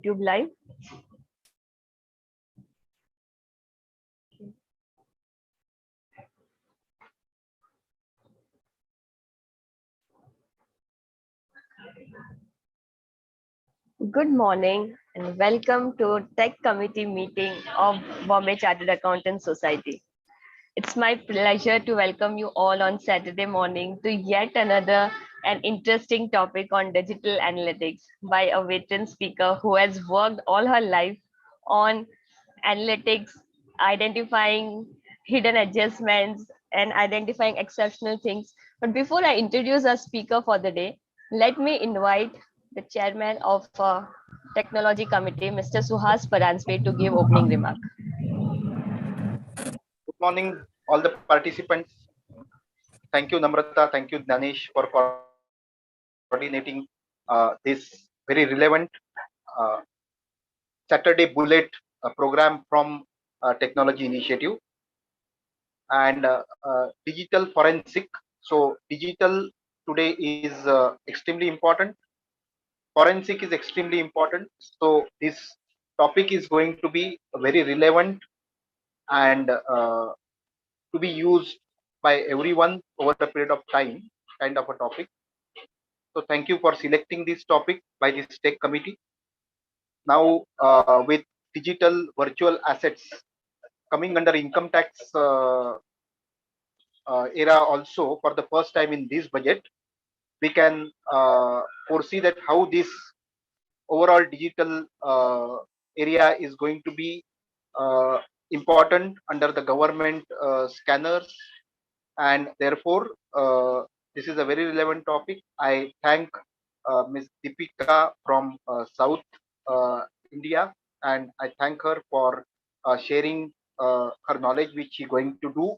YouTube Live. Good morning and welcome to Tech Committee meeting of Bombay Chartered Accountants Society. It's my pleasure to welcome you all on Saturday morning to yet another and interesting topic on digital analytics by a veteran speaker who has worked all her life on analytics, identifying hidden adjustments and identifying exceptional things. But before I introduce our speaker for the day, let me invite the chairman of Technology Committee, Mr. Suhas Paranspe, to give opening remark. Good morning, all the participants. Thank you, Namrata. Thank you, Danish, for coordinating this very relevant Saturday Bullet program from Technology Initiative and digital forensic. So, digital today is extremely important. Forensic is extremely important. So, this topic is going to be very relevant and to be used by everyone over a period of time, kind of a topic. So thank you for selecting this topic by this tech committee. Now with digital virtual assets coming under income tax era also for the first time in this budget, we can foresee that how this overall digital area is going to be important under the government scanners, and therefore this is a very relevant topic. I thank Ms. Deephika from South India, and I thank her for sharing her knowledge which she is going to do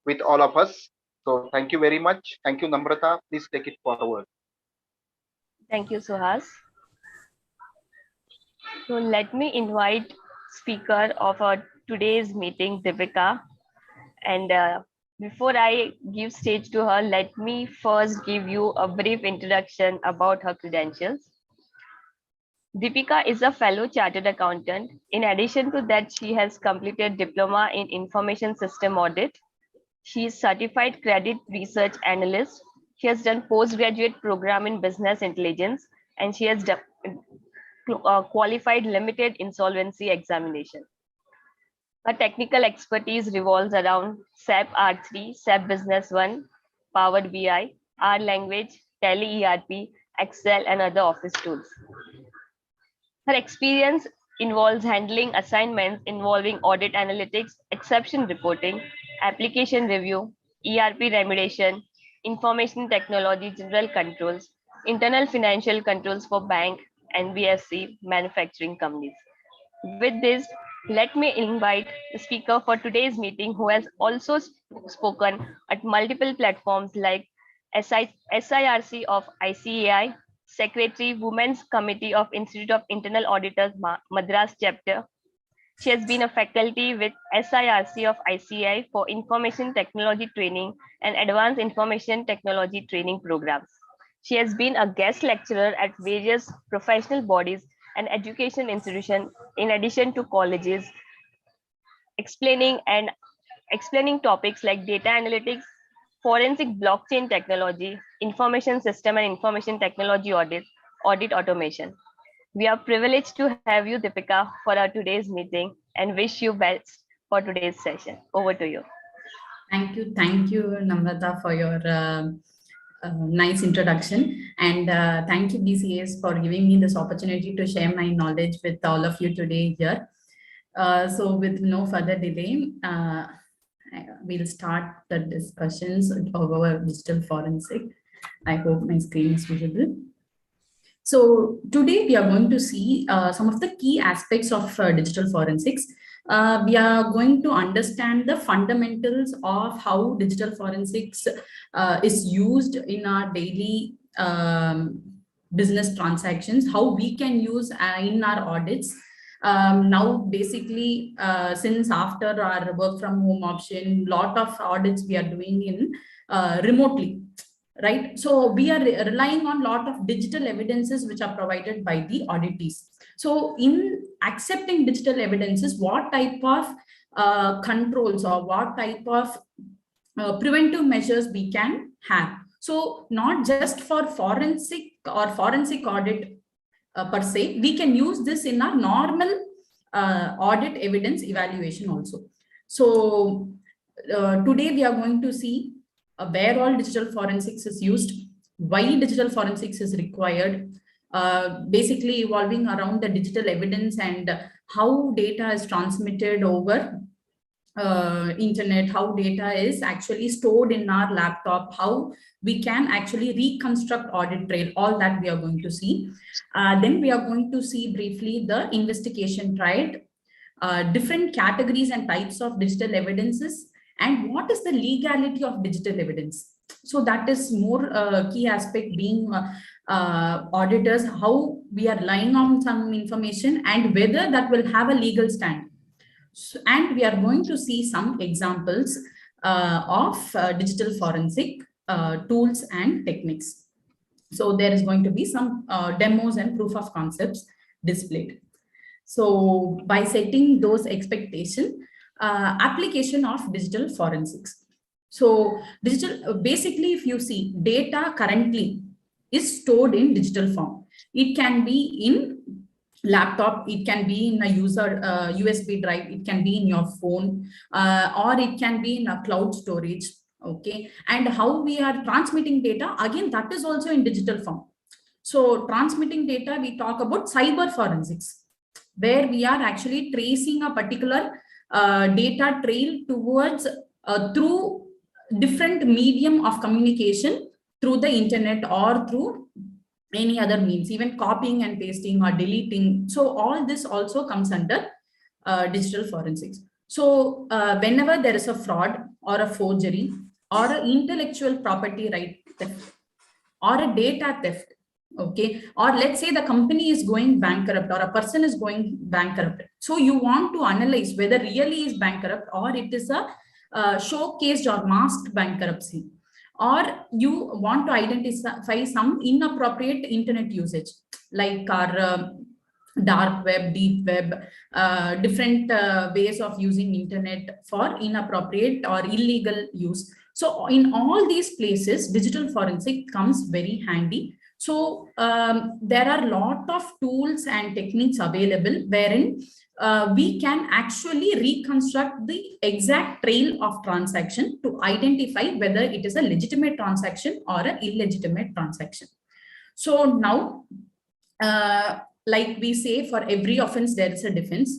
with all of us. So thank you very much. Thank you, Namrata. Please take it forward. Thank you, Suhas. So let me invite speaker of our today's meeting, Deephika. And before I give stage to her, let me first give you a brief introduction about her credentials. Deephika is a fellow chartered accountant. In addition to that, she has completed diploma in information system audit. She is certified credit research analyst. She has done postgraduate program in business intelligence, and she has qualified limited insolvency examination. Her technical expertise revolves around SAP R3, SAP Business One, Power BI, R language, Tele ERP, Excel, and other office tools. Her experience involves handling assignments involving audit analytics, exception reporting, application review, ERP remediation, information technology general controls, internal financial controls for bank, NBFC, manufacturing companies. With this, let me invite the speaker for today's meeting who has also spoken at multiple platforms like SIRC of ICAI, Secretary, Women's Committee of Institute of Internal Auditors, Madras Chapter. She has been a faculty with SIRC of ICAI for Information Technology Training and Advanced Information Technology Training programs. She has been a guest lecturer at various professional bodies and education institutions in addition to colleges, explaining topics like data analytics, forensic blockchain technology, information system and information technology audit automation. We are privileged to have you, Deephika, for our today's meeting and wish you best for today's session. Over to you. Thank you, Namrata, for your nice introduction, and thank you BCAS for giving me this opportunity to share my knowledge with all of you today here. So with no further delay, we'll start the discussions of our digital forensic. I hope my screen is visible. So today we are going to see some of the key aspects of digital forensics. We are going to understand the fundamentals of how digital forensics is used in our daily business transactions, how we can use in our audits. Now, basically, since after our work from home option, lot of audits we are doing in remotely. Right, so we are relying on a lot of digital evidences which are provided by the auditees. So in accepting digital evidences, what type of controls or what type of preventive measures we can have. So not just for forensic audit per se, we can use this in a normal audit evidence evaluation also. So today we are going to see where all digital forensics is used, why digital forensics is required, basically evolving around the digital evidence and how data is transmitted over internet, how data is actually stored in our laptop, how we can actually reconstruct audit trail, all that we are going to see. Then we are going to see briefly the investigation triad, different categories and types of digital evidences, and what is the legality of digital evidence. So that is more key aspect, being auditors, how we are relying on some information and whether that will have a legal stand. So, and we are going to see some examples of digital forensic tools and techniques. So there is going to be some demos and proof of concepts displayed. So by setting those expectations, application of digital forensics. So digital, basically, if you see, data currently is stored in digital form. It can be in laptop, it can be in a user USB drive, it can be in your phone, or it can be in a cloud storage. Okay, and how we are transmitting data, again, that is also in digital form. So transmitting data, we talk about cyber forensics, where we are actually tracing a particular data trail towards through different medium of communication, through the internet or through any other means, even copying and pasting or deleting. So all this also comes under digital forensics. So whenever there is a fraud or a forgery or an intellectual property right theft or a data theft, okay, or let's say the company is going bankrupt or a person is going bankrupt, so you want to analyze whether really is bankrupt or it is a showcased or masked bankruptcy, or you want to identify some inappropriate internet usage, like our dark web, deep web, different ways of using internet for inappropriate or illegal use. So in all these places, digital forensic comes very handy. So there are a lot of tools and techniques available wherein we can actually reconstruct the exact trail of transaction to identify whether it is a legitimate transaction or an illegitimate transaction. So now, like we say, for every offense, there is a defense.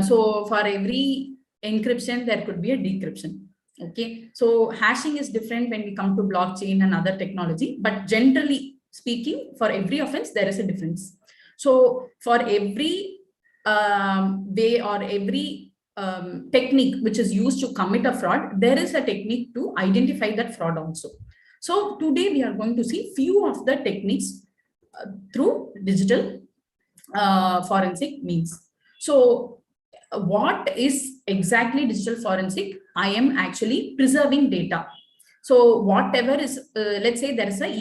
So for every encryption, there could be a decryption. Okay, so hashing is different when we come to blockchain and other technology, but generally speaking, for every offense, there is a difference. So for every way or every technique which is used to commit a fraud, there is a technique to identify that fraud also. So today we are going to see few of the techniques through digital forensic means. So what is exactly digital forensic? I am actually preserving data. So whatever is, let's say there is an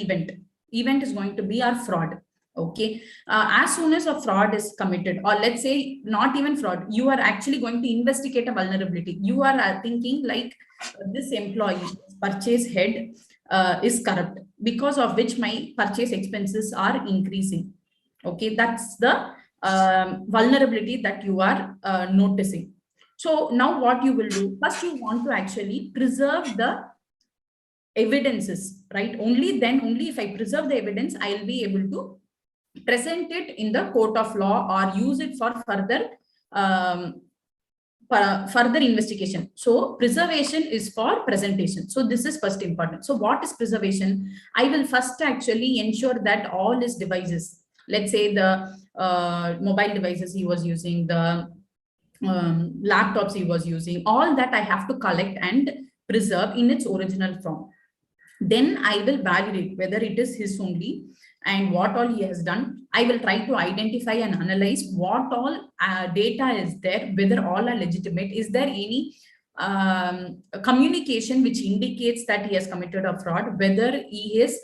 event is going to be our fraud. Okay, as soon as a fraud is committed, or let's say not even fraud, you are actually going to investigate a vulnerability. You are thinking like this employee purchase head is corrupt, because of which my purchase expenses are increasing. Okay, that's the vulnerability that you are noticing. So now what you will do, first you want to actually preserve the evidences, right? Only then, only if I preserve the evidence, I'll be able to present it in the court of law or use it for further investigation. So preservation is for presentation. So this is first important. So what is preservation? I will first actually ensure that all his devices, let's say the mobile devices he was using, the laptops he was using, all that I have to collect and preserve in its original form. Then I will validate whether it is his only and what all he has done. I will try to identify and analyze what all data is there, whether all are legitimate. Is there any communication which indicates that he has committed a fraud, whether he is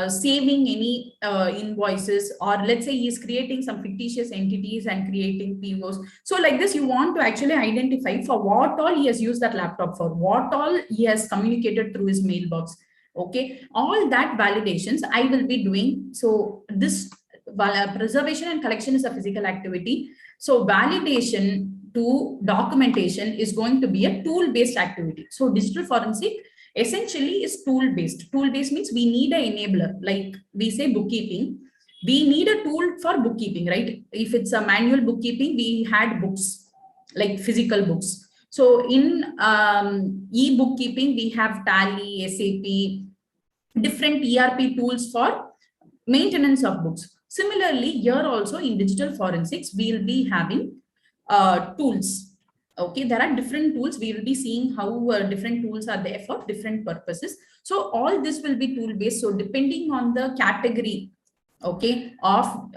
saving any invoices, or let's say he's creating some fictitious entities and creating POs. So like this, you want to actually identify for what all he has used that laptop for, what all he has communicated through his mailbox. Okay, all that validations I will be doing. So this preservation and collection is a physical activity. So validation to documentation is going to be a tool-based activity. So digital forensic essentially is tool-based. Tool-based means we need an enabler, like we say bookkeeping. We need a tool for bookkeeping, right? If it's a manual bookkeeping, we had books, like physical books. So in e-bookkeeping, we have Tally, SAP, different ERP tools for maintenance of books. Similarly, here also in digital forensics, we will be having tools. Okay, there are different tools. We will be seeing how different tools are there for different purposes. So all this will be tool based. So depending on the category, okay, of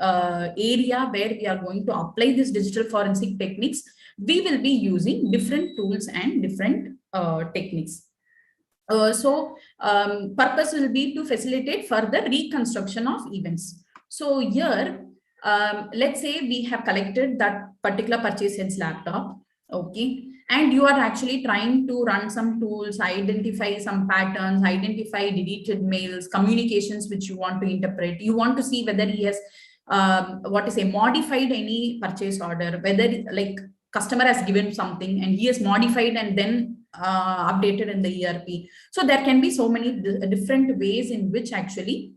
area where we are going to apply this digital forensic techniques, we will be using different tools and different techniques. Purpose will be to facilitate further reconstruction of events. So here, let's say we have collected that particular purchase head's laptop, okay, and you are actually trying to run some tools, identify some patterns, identify deleted mails, communications which you want to interpret. You want to see whether he has modified any purchase order, whether like customer has given something and he has modified and then updated in the ERP. So there can be so many different ways in which actually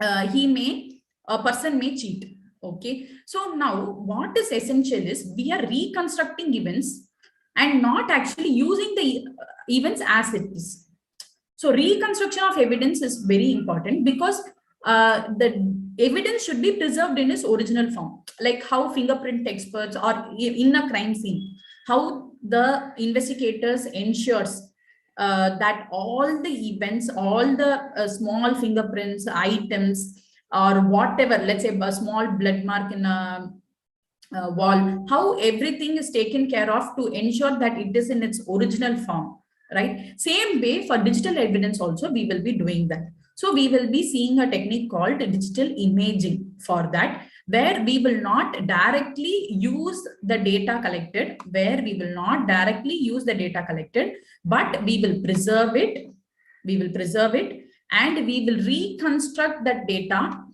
a person may cheat. Okay, so now what is essential is we are reconstructing events and not actually using the events as it is. So reconstruction of evidence is very important because the evidence should be preserved in its original form, like how fingerprint experts or in a crime scene, how the investigators ensures that all the events, all the small fingerprints, items, or whatever, let's say a small blood mark in a wall, how everything is taken care of to ensure that it is in its original form, right? Same way for digital evidence also, we will be doing that. So we will be seeing a technique called digital imaging for that, where we will not directly use the data collected, but we will preserve it, and we will reconstruct that data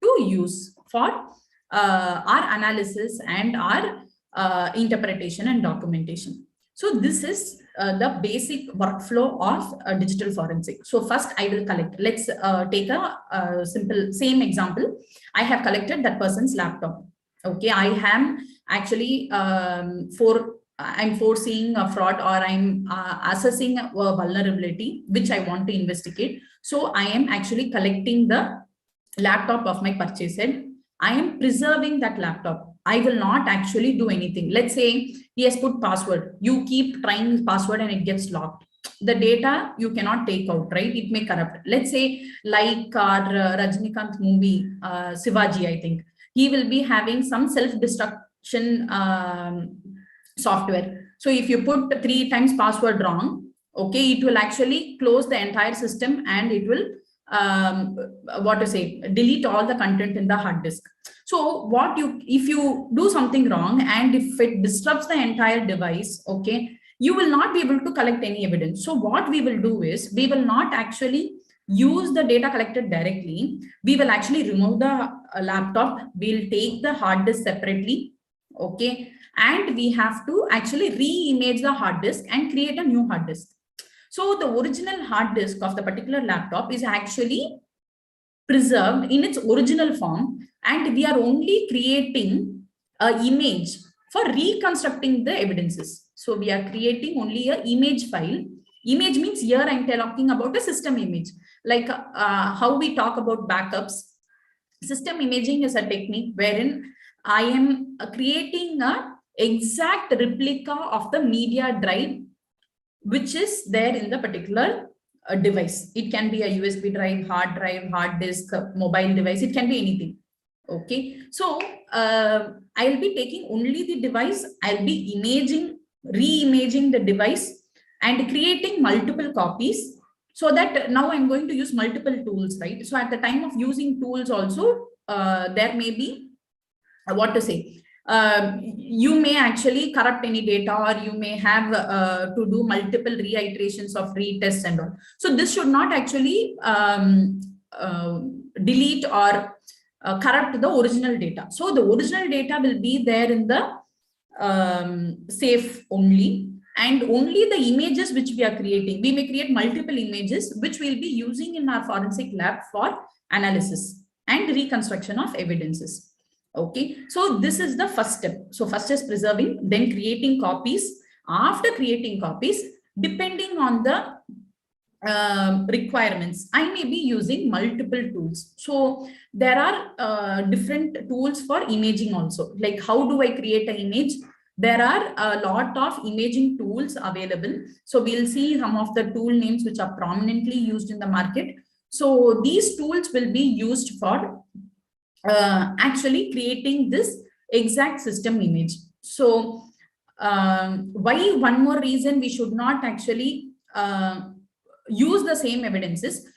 to use for our analysis and our interpretation and documentation. So this is the basic workflow of digital forensic. So first I will collect, let's take a simple same example. I have collected that person's laptop. Okay, I am actually I'm foreseeing a fraud, or I'm assessing a vulnerability which I want to investigate. So I am actually collecting the laptop of my purchase head. I am preserving that laptop. I will not actually do anything. Let's say he has put password. You keep trying password and it gets locked. The data you cannot take out, right? It may corrupt. Let's say like our Rajinikanth movie, Shivaji, I think. He will be having some self-destruction software. So if you put 3 times password wrong, okay, it will actually close the entire system and it will delete all the content in the hard disk. So if you do something wrong and if it disrupts the entire device, okay, you will not be able to collect any evidence. So what we will do is we will not actually use the data collected directly. We will actually remove the laptop. We'll take the hard disk separately, okay, and we have to actually re-image the hard disk and create a new hard disk. So the original hard disk of the particular laptop is actually preserved in its original form, and we are only creating an image for reconstructing the evidences. So we are creating only an image file. Image means here I'm talking about a system image, like how we talk about backups. System imaging is a technique wherein I am creating an exact replica of the media drive which is there in the particular device. It can be a USB drive, hard disk, mobile device. It can be anything. Okay. So I'll be taking only the device. I'll be re-imaging the device and creating multiple copies So that now I'm going to use multiple tools, right? So at the time of using tools also, there may be what to say, you may actually corrupt any data, or you may have to do multiple reiterations of retests and all. So this should not actually delete or corrupt the original data. So the original data will be there in the safe only, and only the images which we are creating, we may create multiple images which we'll be using in our forensic lab for analysis and reconstruction of evidences. Okay, so this is the first step. So first is preserving, then creating copies. After creating copies, depending on the requirements, I may be using multiple tools. So there are different tools for imaging also. Like, how do I create an image? There are a lot of imaging tools available. So we'll see some of the tool names which are prominently used in the market. So these tools will be used for actually creating this exact system image. So why one more reason we should not actually use the same evidences.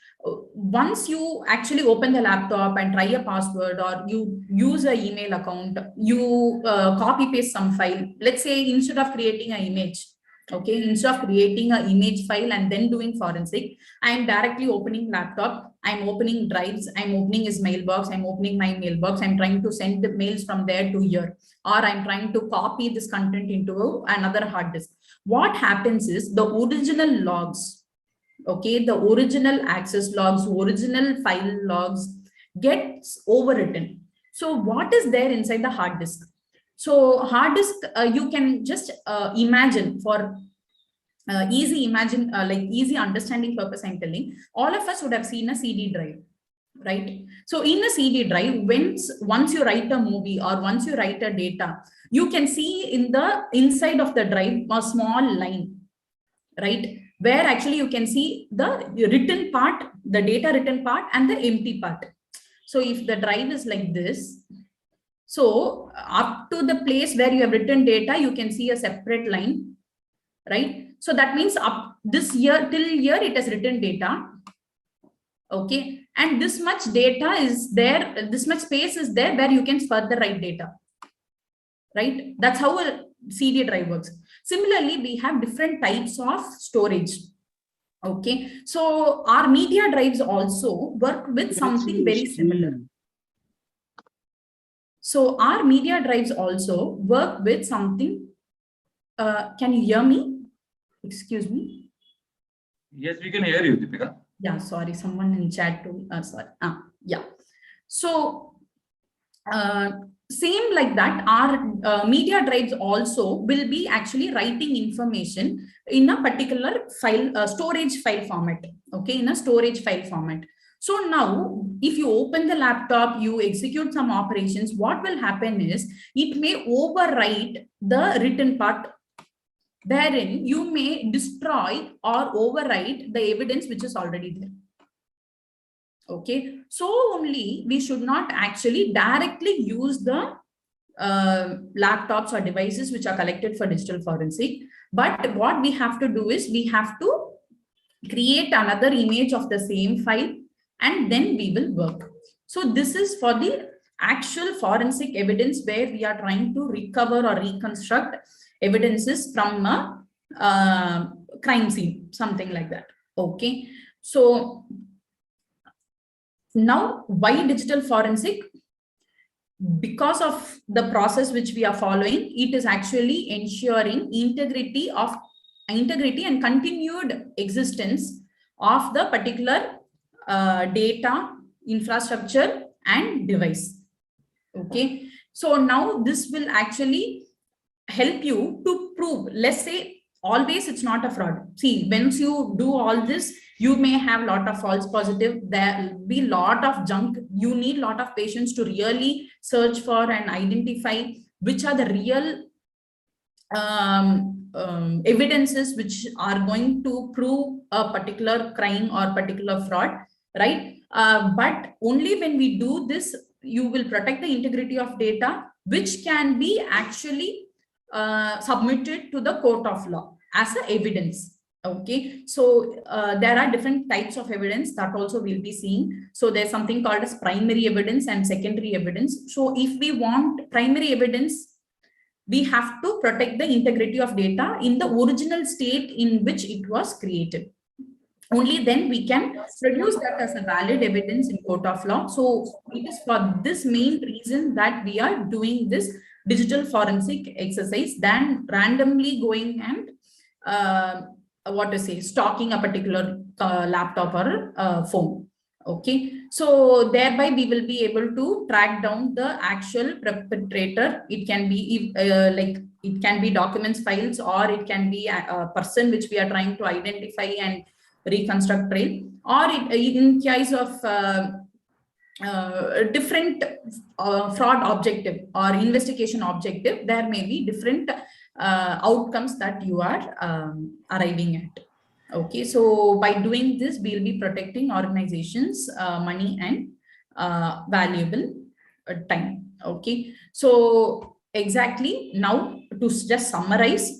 Once you actually open the laptop and try a password, or you use an email account, you copy paste some file. Let's say instead of creating an image, okay, instead of creating an image file and then doing forensic, I'm directly opening laptop, I'm opening drives, I'm opening his mailbox, I'm opening my mailbox, I'm trying to send the mails from there to here, or I'm trying to copy this content into another hard disk. What happens is the original logs, okay, the original access logs, original file logs gets overwritten. So what is there inside the hard disk? So hard disk, you can just imagine for easy understanding purpose, I'm telling, all of us would have seen a CD drive, right? So in a CD drive, once you write a movie or once you write a data, you can see in the inside of the drive a small line, right, where actually you can see the written part, the data written part, and the empty part. So if the drive is like this, so up to the place where you have written data, you can see a separate line, right? So that means up this year till here it has written data, okay, and this much data is there, this much space is there where you can further write data, right? That's how a CD drive works. Similarly, we have different types of storage. Okay, so our media drives also work with something very similar. So our media drives also work with something. Can you hear me? Excuse me. Yes, we can hear you, Deephika. Yeah, sorry, someone in chat too. Sorry. Yeah. So same like that, our media drives also will be actually writing information in a particular file, storage file format, okay, in a storage file format. So now if you open the laptop, you execute some operations, what will happen is it may overwrite the written part, wherein you may destroy or overwrite the evidence which is already there. Okay, so only we should not actually directly use the laptops or devices which are collected for digital forensic. But what we have to do is we have to create another image of the same file, and then we will work. So this is for the actual forensic evidence where we are trying to recover or reconstruct evidences from a crime scene, something like that. Okay, so now why digital forensic? Because of the process which we are following, it is actually ensuring integrity and continued existence of the particular data, infrastructure, and device. Okay, so now this will actually help you to prove, let's say, always it's not a fraud. See, once you do all this, you may have a lot of false positive, there will be a lot of junk. You need a lot of patience to really search for and identify which are the real evidences which are going to prove a particular crime or particular fraud, right? But only when we do this, you will protect the integrity of data, which can be actually submitted to the court of law as a evidence. Okay, so there are different types of evidence that also we'll be seeing. So there's something called as primary evidence and secondary evidence. So if we want primary evidence, we have to protect the integrity of data in the original state in which it was created. Only then we can produce that as a valid evidence in court of law. So it is for this main reason that we are doing this digital forensic exercise than randomly going and stalking a particular laptop or phone. Okay, so thereby we will be able to track down the actual perpetrator. It can be it can be documents, files, or it can be a person which we are trying to identify and reconstruct trail, or in case of different fraud objective or investigation objective, there may be different outcomes that you are arriving at. Okay, so by doing this, we'll be protecting organizations money and valuable time. Okay, so exactly now to just summarize,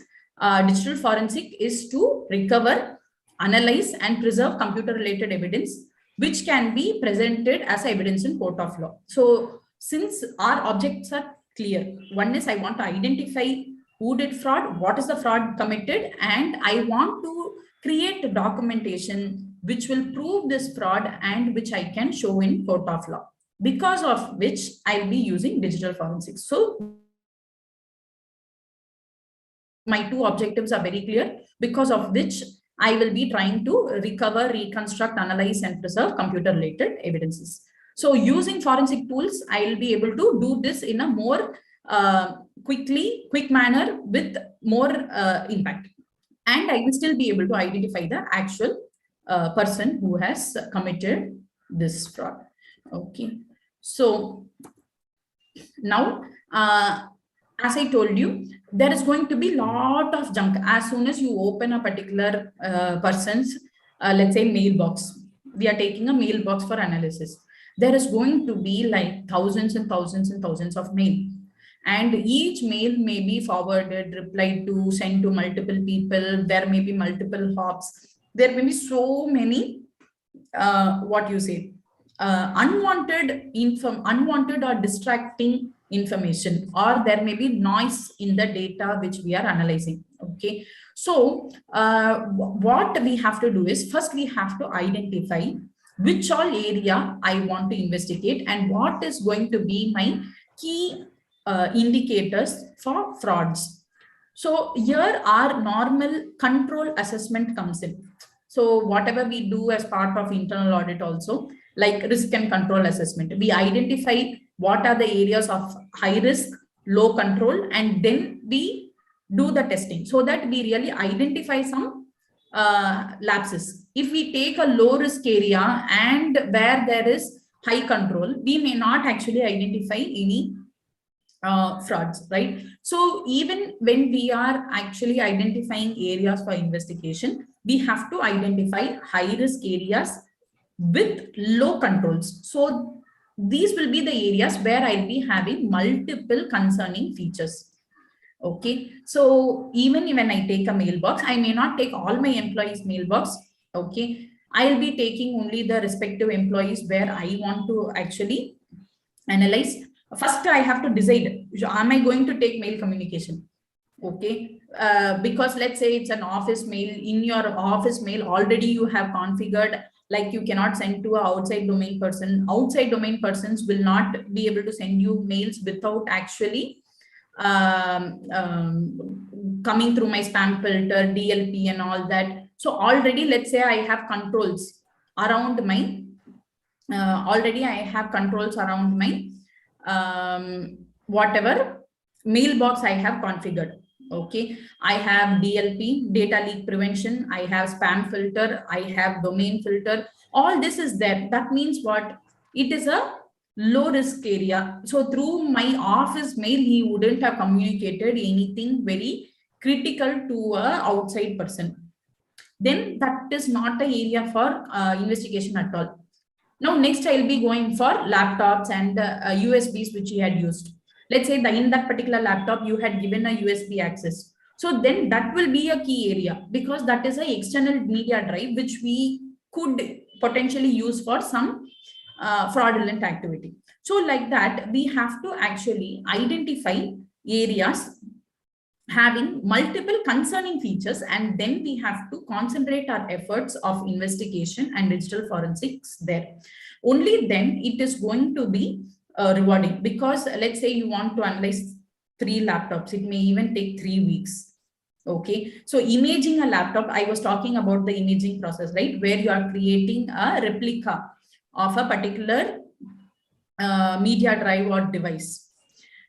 digital forensic is to recover, analyze and preserve computer related evidence which can be presented as evidence in court of law. So since our objects are clear, one is I want to identify who did fraud, what is the fraud committed, and I want to create documentation which will prove this fraud and which I can show in court of law, because of which I'll be using digital forensics. So my two objectives are very clear, because of which I will be trying to recover, reconstruct, analyze, and preserve computer-related evidences. So using forensic tools, I will be able to do this in a more quick manner with more impact. And I will still be able to identify the actual person who has committed this fraud. Okay. So now, as I told you, there is going to be a lot of junk as soon as you open a particular person's, let's say, mailbox. We are taking a mailbox for analysis. There is going to be like thousands and thousands and thousands of mail. And each mail may be forwarded, replied to, sent to multiple people. There may be multiple hops. There may be so many, unwanted or distracting information, or there may be noise in the data which we are analyzing. Okay, so what we have to do is, first we have to identify which all area I want to investigate and what is going to be my key indicators for frauds. So here our normal control assessment comes in. So whatever we do as part of internal audit also, like risk and control assessment, we identify what are the areas of high risk, low control, and then we do the testing so that we really identify some lapses. If we take a low risk area and where there is high control, we may not actually identify any frauds, right? So even when we are actually identifying areas for investigation, we have to identify high risk areas with low controls. So these will be the areas where I'll be having multiple concerning features. Okay, so even when I take a mailbox, I may not take all my employees' mailbox. Okay, I'll be taking only the respective employees where I want to actually analyze. First, I have to decide, am I going to take mail communication? Okay, because let's say it's an office mail. In your office mail, already you have configured, like you cannot send to an outside domain person. Outside domain persons will not be able to send you mails without actually coming through my spam filter, DLP and all that. So already, let's say I have controls around my, whatever mailbox I have configured. Okay, I have DLP, data leak prevention, I have spam filter, I have domain filter. All this is there. That means what? It is a low risk area. So through my office mail, he wouldn't have communicated anything very critical to a outside person. Then that is not an area for investigation at all. Now, next I'll be going for laptops and USBs which he had used. Let's say in that particular laptop, you had given a USB access. So then that will be a key area, because that is an external media drive which we could potentially use for some fraudulent activity. So like that, we have to actually identify areas having multiple concerning features, and then we have to concentrate our efforts of investigation and digital forensics there. Only then it is going to be rewarding, because let's say you want to analyze 3 laptops, it may even take 3 weeks. Okay, so imaging a laptop, I was talking about the imaging process, right, where you are creating a replica of a particular media drive or device.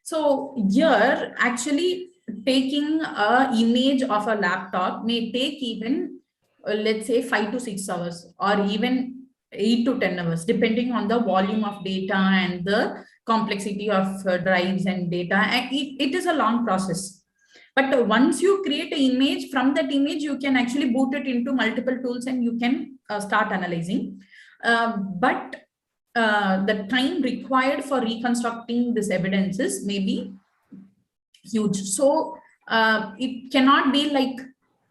So here actually taking a image of a laptop may take even let's say 5 to 6 hours, or even 8 to 10 hours, depending on the volume of data and the complexity of drives and data. And it is a long process. But once you create an image, from that image you can actually boot it into multiple tools and you can start analyzing. But the time required for reconstructing this evidences may be huge. So it cannot be like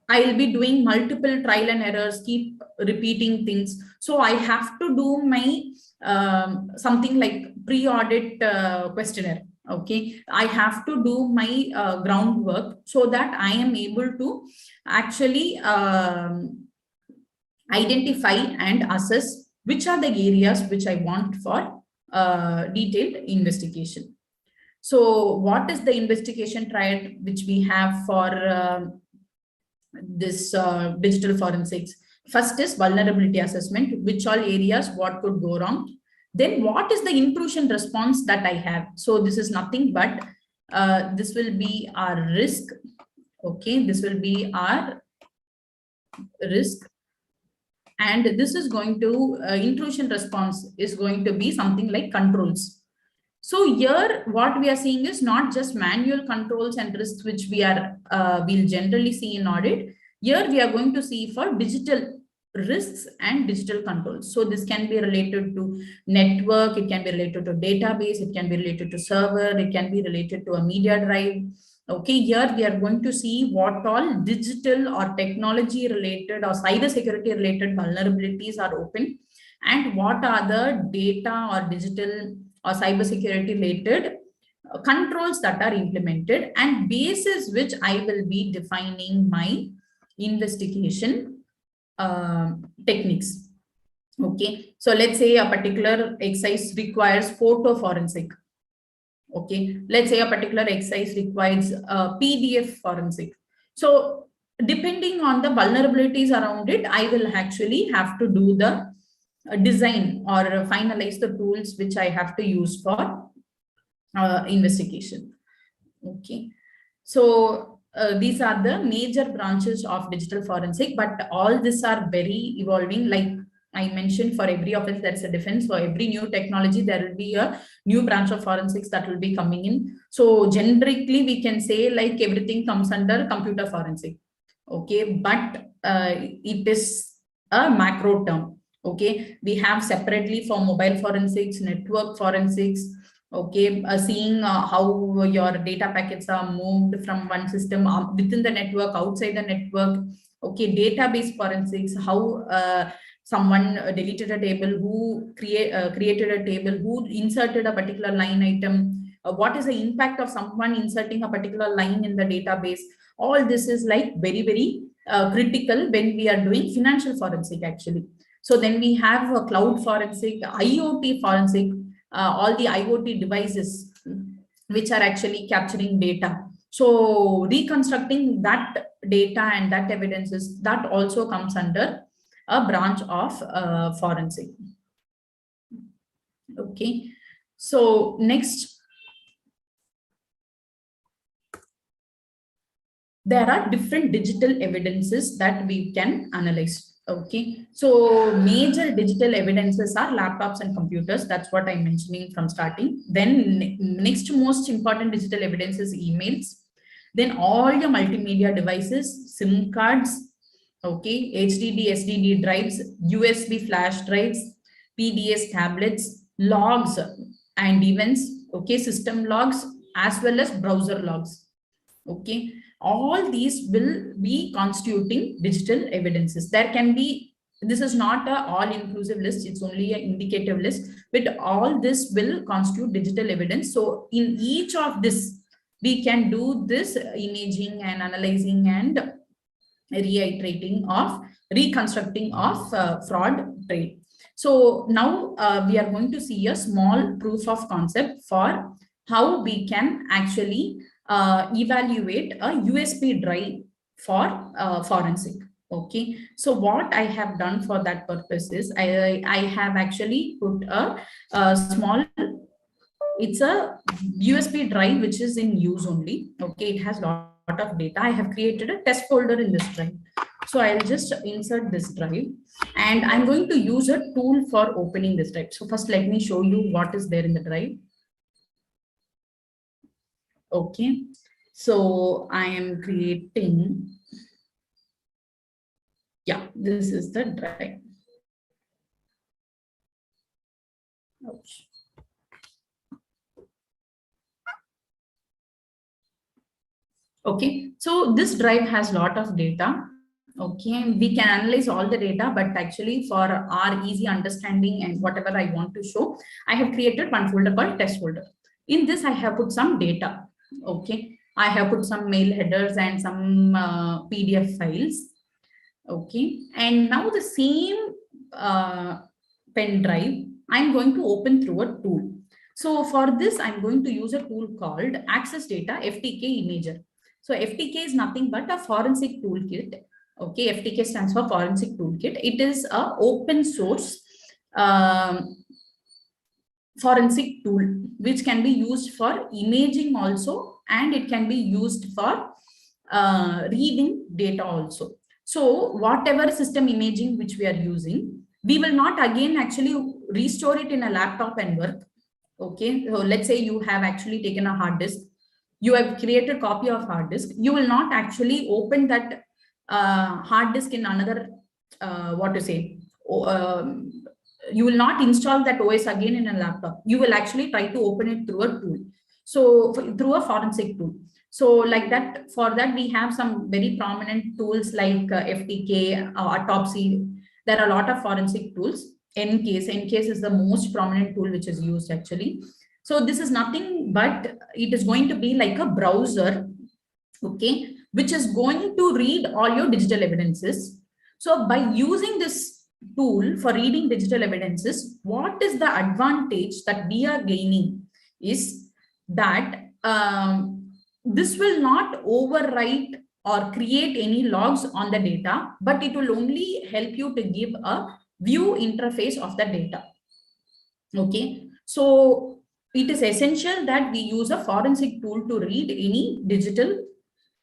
I'll be doing multiple trial and errors, keep repeating things. So I have to do my something like pre-audit questionnaire. Okay, I have to do my groundwork so that I am able to actually identify and assess which are the areas which I want for detailed investigation. So what is the investigation triad which we have for this digital forensics? First is vulnerability assessment, which all areas, what could go wrong. Then what is the intrusion response that I have? So this is nothing but this will be our risk. Okay, this will be our risk. And this is going to intrusion response is going to be something like controls. So here what we are seeing is not just manual controls and risks which we'll generally see in audit. Here we are going to see for digital risks and digital controls. So this can be related to network, it can be related to database, it can be related to server, it can be related to a media drive. Okay, here we are going to see what all digital or technology related or cyber security related vulnerabilities are open, and what are the data or digital or cyber security related controls that are implemented, and basis which I will be defining my investigation techniques. Okay, so let's say a particular exercise requires photo forensic. Okay, let's say a particular exercise requires PDF forensic. So depending on the vulnerabilities around it, I will actually have to do the design or finalize the tools which I have to use for investigation. Okay, so these are the major branches of digital forensic, but all these are very evolving. Like I mentioned, for every offense there is a defense. For every new technology there will be a new branch of forensics that will be coming in. So generically we can say like everything comes under computer forensic. Okay, but it is a macro term. Okay, we have separately for mobile forensics, network forensics. Okay, seeing how your data packets are moved from one system within the network, outside the network. Okay, database forensics, how someone deleted a table, who created a table, who inserted a particular line item, what is the impact of someone inserting a particular line in the database. All this is like very, very critical when we are doing financial forensic actually. So then we have a cloud forensic, IoT forensic, all the IoT devices which are actually capturing data. So reconstructing that data and that evidences, that also comes under a branch of forensic. Okay, so next, there are different digital evidences that we can analyze. Okay, so major digital evidences are laptops and computers. That's what I'm mentioning from starting. Then next most important digital evidence is emails. Then all your multimedia devices, SIM cards, okay, HDD, SDD drives, USB flash drives, PDS tablets, logs and events, okay, system logs, as well as browser logs. Okay, all these will be constituting digital evidences. There can be, this is not a all inclusive list, it's only an indicative list, but all this will constitute digital evidence. So in each of this, we can do this imaging and analyzing and reiterating of reconstructing of fraud trade. So now we are going to see a small proof of concept for how we can actually evaluate a USB drive for forensic. Okay, so what I have done for that purpose is I have actually put a small, it's a USB drive which is in use only. Okay, it has a lot of data. I have created a test folder in this drive. So I'll just insert this drive and I'm going to use a tool for opening this drive. So first let me show you what is there in the drive. Okay, so I am creating, yeah, this is the drive. Ouch. Okay, so this drive has a lot of data. Okay, we can analyze all the data, but actually for our easy understanding and whatever I want to show, I have created one folder called test folder. In this, I have put some data. Okay, I have put some mail headers and some PDF files. Okay, and now the same pen drive, I'm going to open through a tool. So for this, I'm going to use a tool called Access Data FTK Imager. So FTK is nothing but a forensic toolkit. Okay, FTK stands for Forensic Toolkit. It is a open source forensic tool which can be used for imaging also, and it can be used for reading data also. So whatever system imaging which we are using, we will not again actually restore it in a laptop and work. Okay, so let's say you have actually taken a hard disk, you have created a copy of hard disk, you will not actually open that hard disk in another what to say, you will not install that OS again in a laptop. You will actually try to open it through a tool, so through a forensic tool. So like that, for that we have some very prominent tools like FTK, Autopsy. There are a lot of forensic tools. NCase is the most prominent tool which is used actually. So this is nothing but it is going to be like a browser, okay, which is going to read all your digital evidences. So by using this tool for reading digital evidences, what is the advantage that we are gaining is that this will not overwrite or create any logs on the data, but it will only help you to give a view interface of the data. Okay, so it is essential that we use a forensic tool to read any digital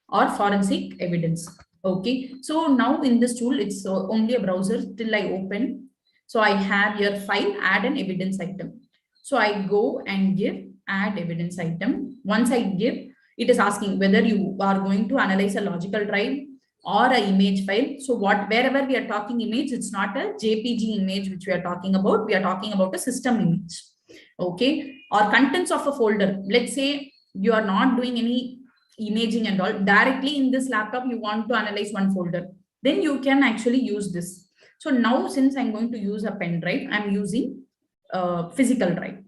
or forensic evidence. Okay, so now in this tool, it's only a browser till I open. So I have your file, add an evidence item. So I go and give add evidence item. Once I give, it is asking whether you are going to analyze a logical drive or an image file. So wherever we are talking image, it's not a JPG image which we are talking about. We are talking about a system image. Okay, or contents of a folder. Let's say you are not doing any imaging and all, directly in this laptop you want to analyze one folder, then you can actually use this. So now since I'm going to use a pen drive, I'm using a physical drive,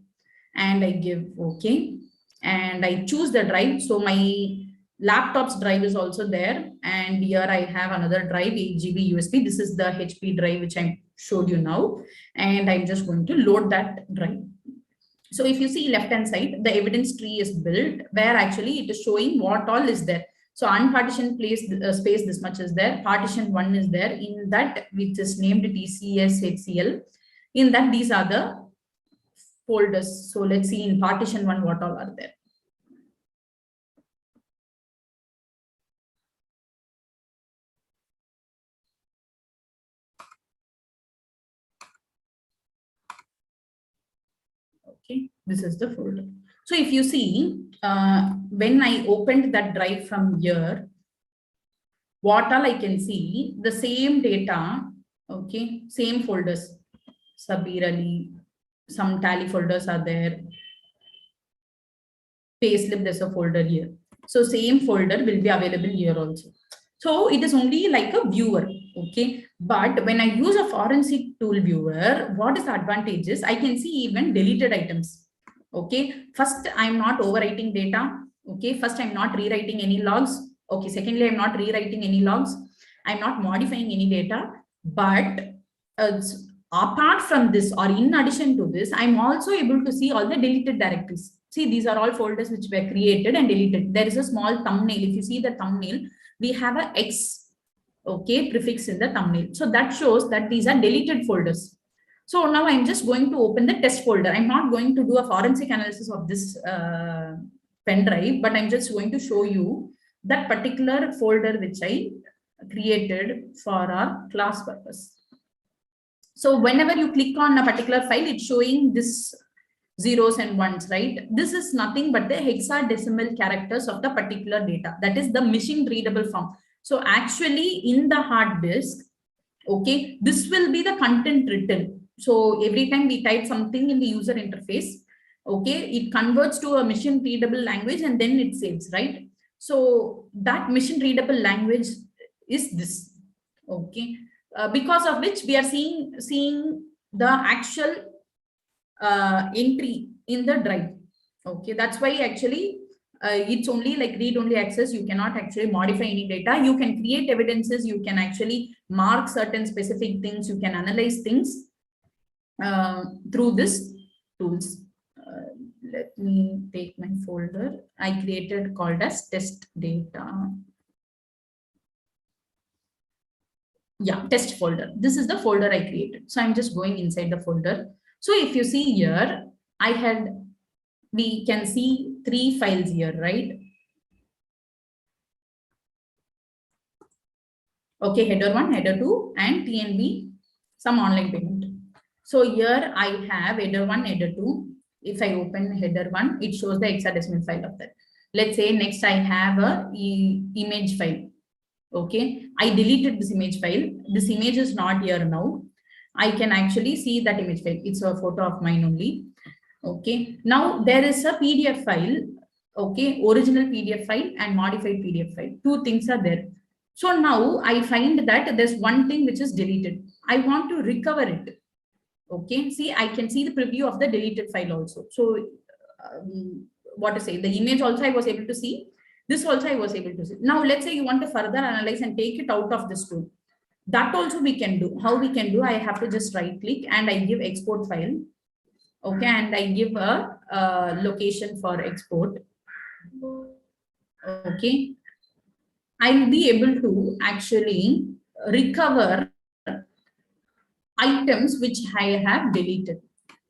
and I give okay, and I choose the drive. So my laptop's drive is also there, and here I have another drive, 8 GB USB. This is the HP drive which I showed you now, and I'm just going to load that drive. So if you see left hand side, the evidence tree is built where actually it is showing what all is there. So unpartitioned space, this much is there. Partition 1 is there. In that, which is named TCS HCL. In that, these are the folders. So let's see in partition 1 what all are there. Okay, this is the folder. So if you see, when I opened that drive from here, what all I can see, the same data, okay, same folders, Sabir Ali, some tally folders are there. Payslip, there's a folder here. So same folder will be available here also. So it is only like a viewer. Okay. But when I use a forensic tool viewer, what is the advantages? I can see even deleted items. Okay. First, I'm not overwriting data. Okay. First, I'm not rewriting any logs. Okay. Secondly, I'm not rewriting any logs. I'm not modifying any data. But apart from this, or in addition to this, I'm also able to see all the deleted directories. See, these are all folders which were created and deleted. There is a small thumbnail. If you see the thumbnail, we have a X, okay, prefix in the thumbnail. So that shows that these are deleted folders. So now I'm just going to open the test folder. I'm not going to do a forensic analysis of this pen drive, but I'm just going to show you that particular folder which I created for our class purpose. So whenever you click on a particular file, it's showing this zeros and ones, right? This is nothing but the hexadecimal characters of the particular data. That is the machine readable form. So actually in the hard disk, okay, this will be the content written. So every time we type something in the user interface, okay, it converts to a machine readable language and then it saves, right? So that machine readable language is this, okay, because of which we are seeing the actual entry in the drive. Okay, that's why actually it's only like read-only access. You cannot actually modify any data. You can create evidences. You can actually mark certain specific things. You can analyze things through this tools. Let me take my folder I created called as test data. Yeah, test folder. This is the folder I created. So I'm just going inside the folder. So if you see here, we can see 3 files here, right? Okay, header 1, header 2, and TNB, some online payment. So here I have header 1, header 2. If I open header 1, it shows the hexadecimal file of that. Let's say next I have a image file. Okay, I deleted this image file. This image is not here now. I can actually see that image file. It's a photo of mine only. Okay, now there is a PDF file. Okay, original PDF file and modified PDF file. 2 things are there. So now I find that there's one thing which is deleted. I want to recover it. Okay, see, I can see the preview of the deleted file also. So what to say, the image also I was able to see. This also I was able to see. Now let's say you want to further analyze and take it out of this tool. That also we can do. How we can do? I have to just right click and I give export file. Okay, and I give a location for export. Okay, I'll be able to actually recover items which I have deleted.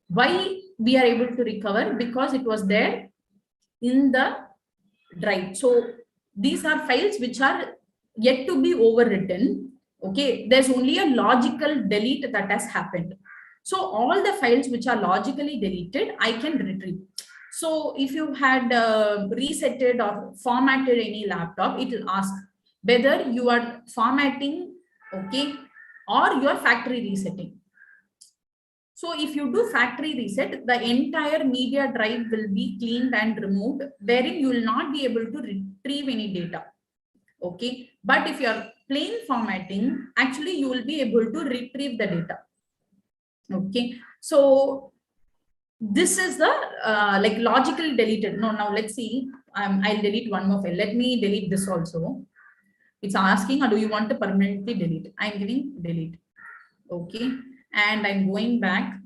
Why we are able to recover? Because it was there in the drive. So these are files which are yet to be overwritten. Okay, there's only a logical delete that has happened. So all the files which are logically deleted, I can retrieve. So if you had resetted or formatted any laptop, it will ask whether you are formatting, okay, or you are factory resetting. So if you do factory reset, the entire media drive will be cleaned and removed, wherein you will not be able to retrieve any data. Okay, but if you are plain formatting, actually you will be able to retrieve the data. Okay, so this is the like logically deleted. No, now let's see. I'll delete one more file. Let me delete this also. It's asking, or do you want to permanently delete? I'm giving delete. Okay, and I'm going back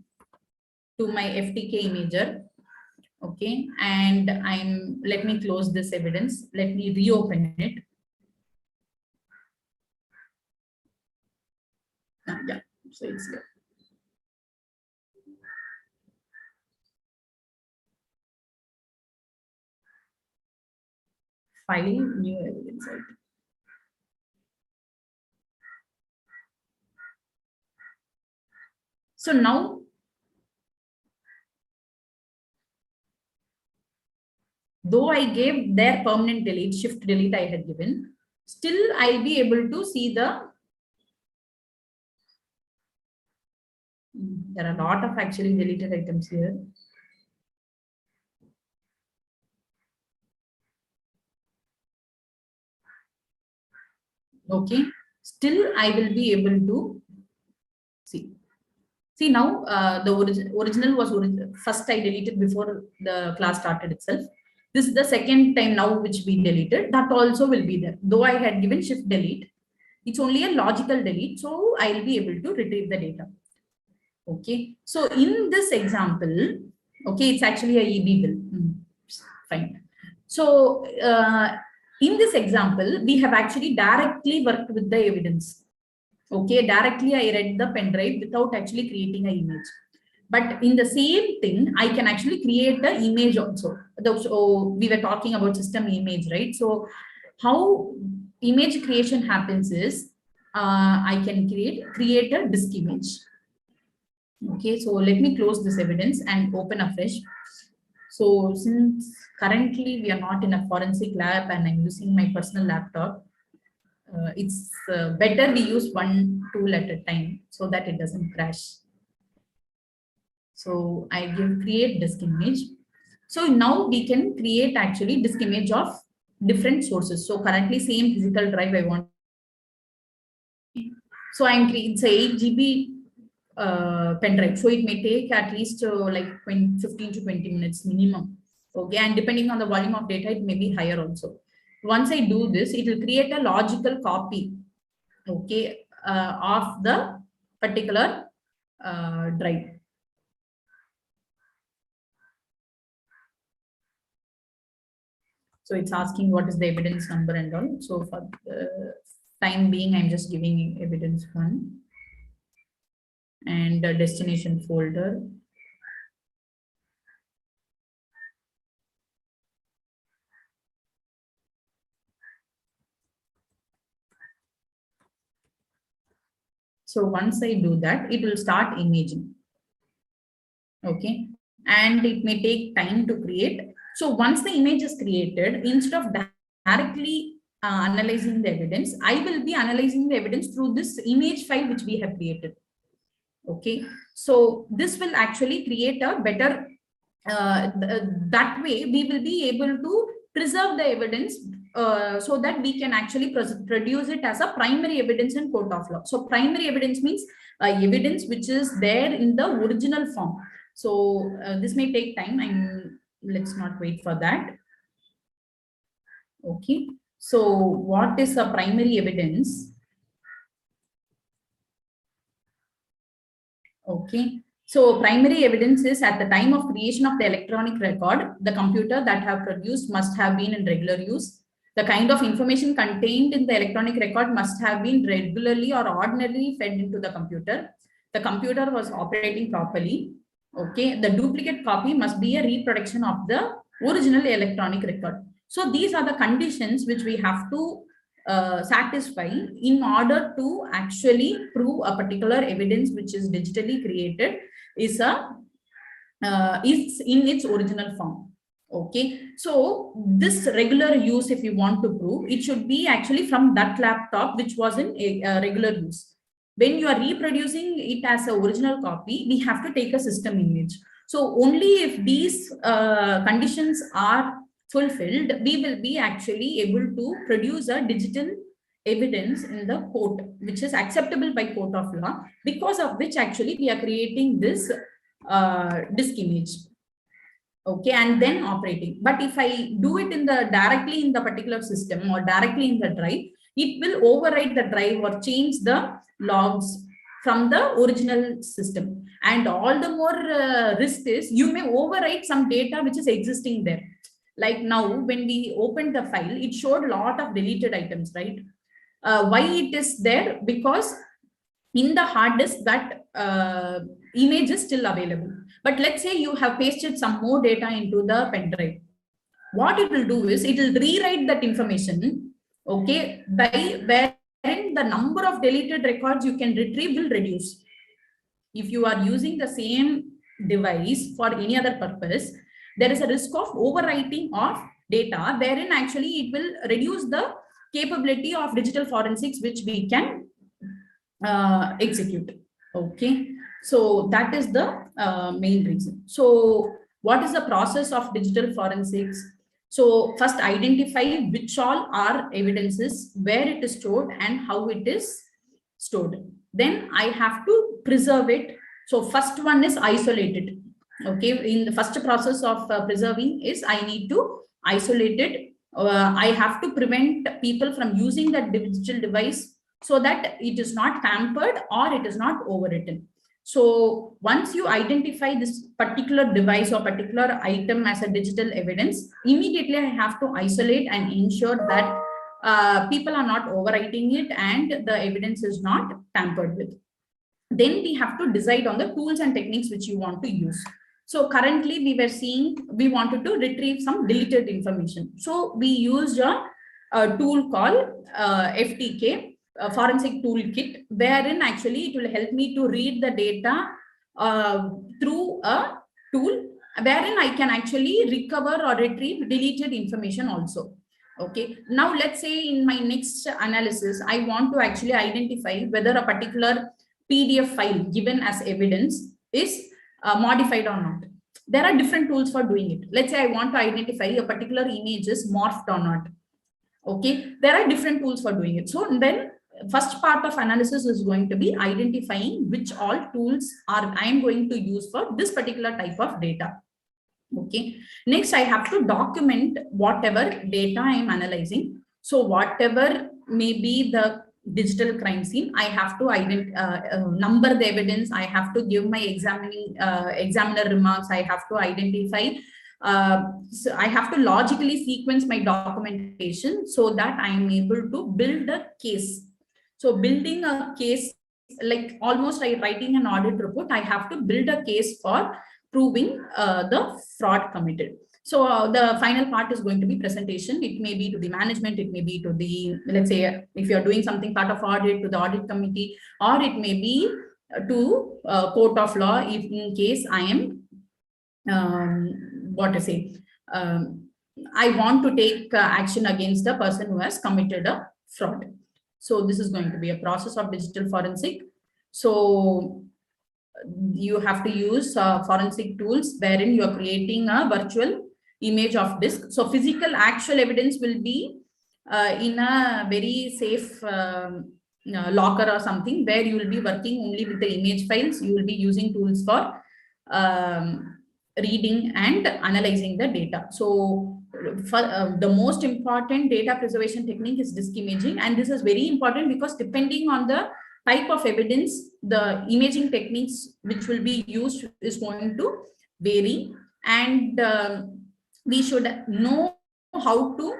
to my FTK imager. Okay, and let me close this evidence. Let me reopen it. Yeah, so it's there. File, new evidence item. So now, though I gave their permanent delete, shift delete I had given, still I'll be able to see the, there are a lot of actually deleted items here. Okay, still I will be able to see. See now, the original was first I deleted before the class started itself. This is the second time now which we deleted. That also will be there. Though I had given shift delete, it's only a logical delete. So I'll be able to retrieve the data. Okay. So in this example, okay, it's actually a EB bill. Fine. So in this example, we have actually directly worked with the evidence. Okay, directly I read the pen drive without actually creating an image. But in the same thing, I can actually create the image also. So we were talking about system image, right? So how image creation happens is I can create a disk image. Okay, so let me close this evidence and open afresh. So since currently we are not in a forensic lab and I'm using my personal laptop, it's better we use one tool at a time so that it doesn't crash. So I give create disk image. So now we can create actually disk image of different sources. So currently same physical drive I want. So I'm creating say 8 GB pen drive. So it may take at least like 15 to 20 minutes minimum. Okay, and depending on the volume of data, it may be higher also. Once I do this, it will create a logical copy, okay, of the particular drive. So it's asking what is the evidence number and all. So for the time being, I'm just giving evidence 1 and destination folder. So once I do that, it will start imaging. Okay, and it may take time to create. So once the image is created, instead of directly analyzing the evidence, I will be analyzing the evidence through this image file which we have created. Okay, so this will actually create a better, that way we will be able to preserve the evidence so that we can actually produce it as a primary evidence in court of law. So primary evidence means evidence which is there in the original form. So this may take time. Let's not wait for that. Okay, so what is a primary evidence? Okay, so primary evidence is at the time of creation of the electronic record, the computer that have produced must have been in regular use. The kind of information contained in the electronic record must have been regularly or ordinarily fed into the computer. The computer was operating properly. Okay, the duplicate copy must be a reproduction of the original electronic record. So these are the conditions which we have to satisfy in order to actually prove a particular evidence which is digitally created is in its original form. Okay, so this regular use, if you want to prove, it should be actually from that laptop which was in regular use. When you are reproducing it as an original copy, we have to take a system image. So only if these conditions are fulfilled, we will be actually able to produce a digital evidence in the court, which is acceptable by court of law, because of which actually we are creating this disk image. Okay, and then operating. But if I do it in the directly in the particular system or directly in the drive, it will overwrite the drive or change the logs from the original system. And all the more risk is you may overwrite some data which is existing there. Like now, when we opened the file, it showed a lot of deleted items, right? Why it is there? Because in the hard disk that image is still available. But let's say you have pasted some more data into the pen drive. What it will do is it will rewrite that information, okay, by wherein the number of deleted records you can retrieve will reduce. If you are using the same device for any other purpose, there is a risk of overwriting of data, wherein actually it will reduce the capability of digital forensics which we can execute. Okay, so that is the main reason. So what is the process of digital forensics? So first identify which all are evidences, where it is stored and how it is stored. Then I have to preserve it. So first one is isolate it. Okay, in the first process of preserving is I need to isolate it. I have to prevent people from using that digital device so that it is not tampered or it is not overwritten. So once you identify this particular device or particular item as a digital evidence, immediately I have to isolate and ensure that people are not overwriting it and the evidence is not tampered with. Then we have to decide on the tools and techniques which you want to use. So currently we were seeing, we wanted to retrieve some deleted information. So we used a tool called FTK, Forensic Toolkit, wherein actually it will help me to read the data through a tool, wherein I can actually recover or retrieve deleted information also. Okay, now let's say in my next analysis, I want to actually identify whether a particular PDF file given as evidence is modified or not. There are different tools for doing it. Let's say I want to identify a particular image is morphed or not. Okay, there are different tools for doing it. So then first part of analysis is going to be identifying which all tools are I am going to use for this particular type of data. Okay, next I have to document whatever data I am analyzing. So whatever may be the digital crime scene, I have to number the evidence. I have to give my examiner remarks. I have to identify. So I have to logically sequence my documentation so that I am able to build a case. So building a case, like almost like writing an audit report, I have to build a case for proving the fraud committed. So the final part is going to be presentation. It may be to the management, it may be to the, let's say, if you're doing something part of audit, to the audit committee, or it may be to court of law if in case I am, I want to take action against the person who has committed a fraud. So this is going to be a process of digital forensic. So you have to use forensic tools wherein you are creating a virtual image of disk. So physical actual evidence will be in a very safe locker or something where you will be working only with the image files. You will be using tools for reading and analyzing the data. So for, the most important data preservation technique is disk imaging, and this is very important because depending on the type of evidence, the imaging techniques which will be used is going to vary, and we should know how to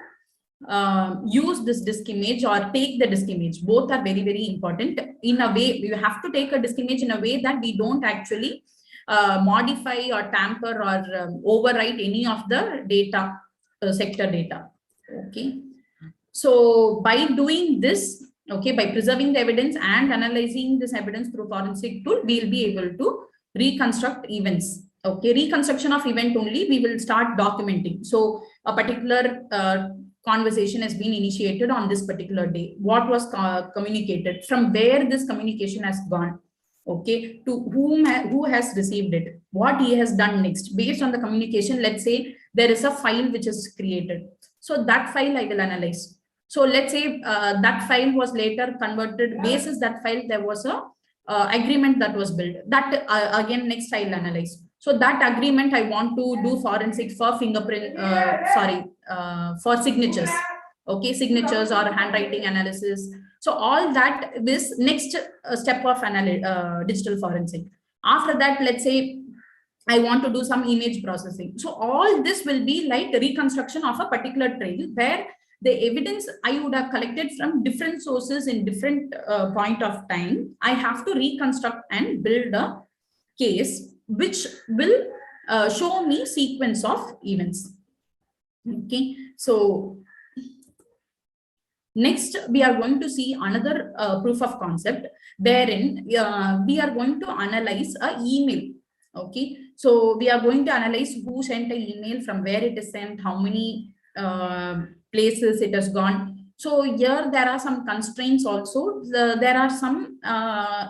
use this disk image or take the disk image. Both are very, very important. In a way, we have to take a disk image in a way that we don't actually modify or tamper or overwrite any of the data, sector data. Okay. So by doing this, okay, by preserving the evidence and analyzing this evidence through forensic tool, we'll be able to reconstruct events. Okay, reconstruction of event only, we will start documenting. So a particular conversation has been initiated on this particular day. What was communicated, from where this communication has gone, okay, to whom, who has received it, what he has done next. Based on the communication, let's say there is a file which is created. So that file I will analyze. So let's say that file was later converted. Basis that file, there was a agreement that was built. That again next I'll analyze. So that agreement I want to do forensic for fingerprint, for signatures. Okay, signatures or handwriting analysis. So all that, this next step of digital forensic. After that, let's say I want to do some image processing. So all this will be like the reconstruction of a particular trail where the evidence I would have collected from different sources in different point of time, I have to reconstruct and build a case which will show me sequence of events. Okay, so next we are going to see another proof of concept wherein we are going to analyze a email. Okay, so we are going to analyze who sent an email, from where it is sent, how many places it has gone. So here there are some constraints also. There are some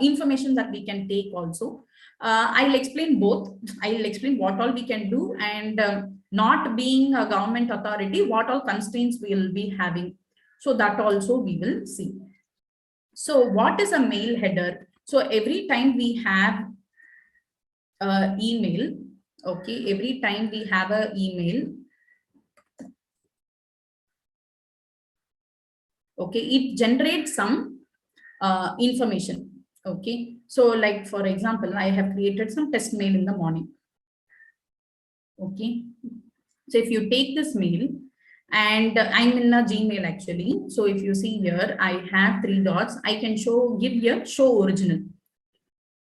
information that we can take also. I'll explain both. I'll explain what all we can do, and not being a government authority, what all constraints we will be having. So that also we will see. So what is a mail header? So every time we have email, okay, every time we have a email, okay, it generates some information. Okay, so like for example, I have created some test mail in the morning. Okay, so if you take this mail, and I'm in a Gmail actually. So if you see here, I have 3 dots. I can give here show original.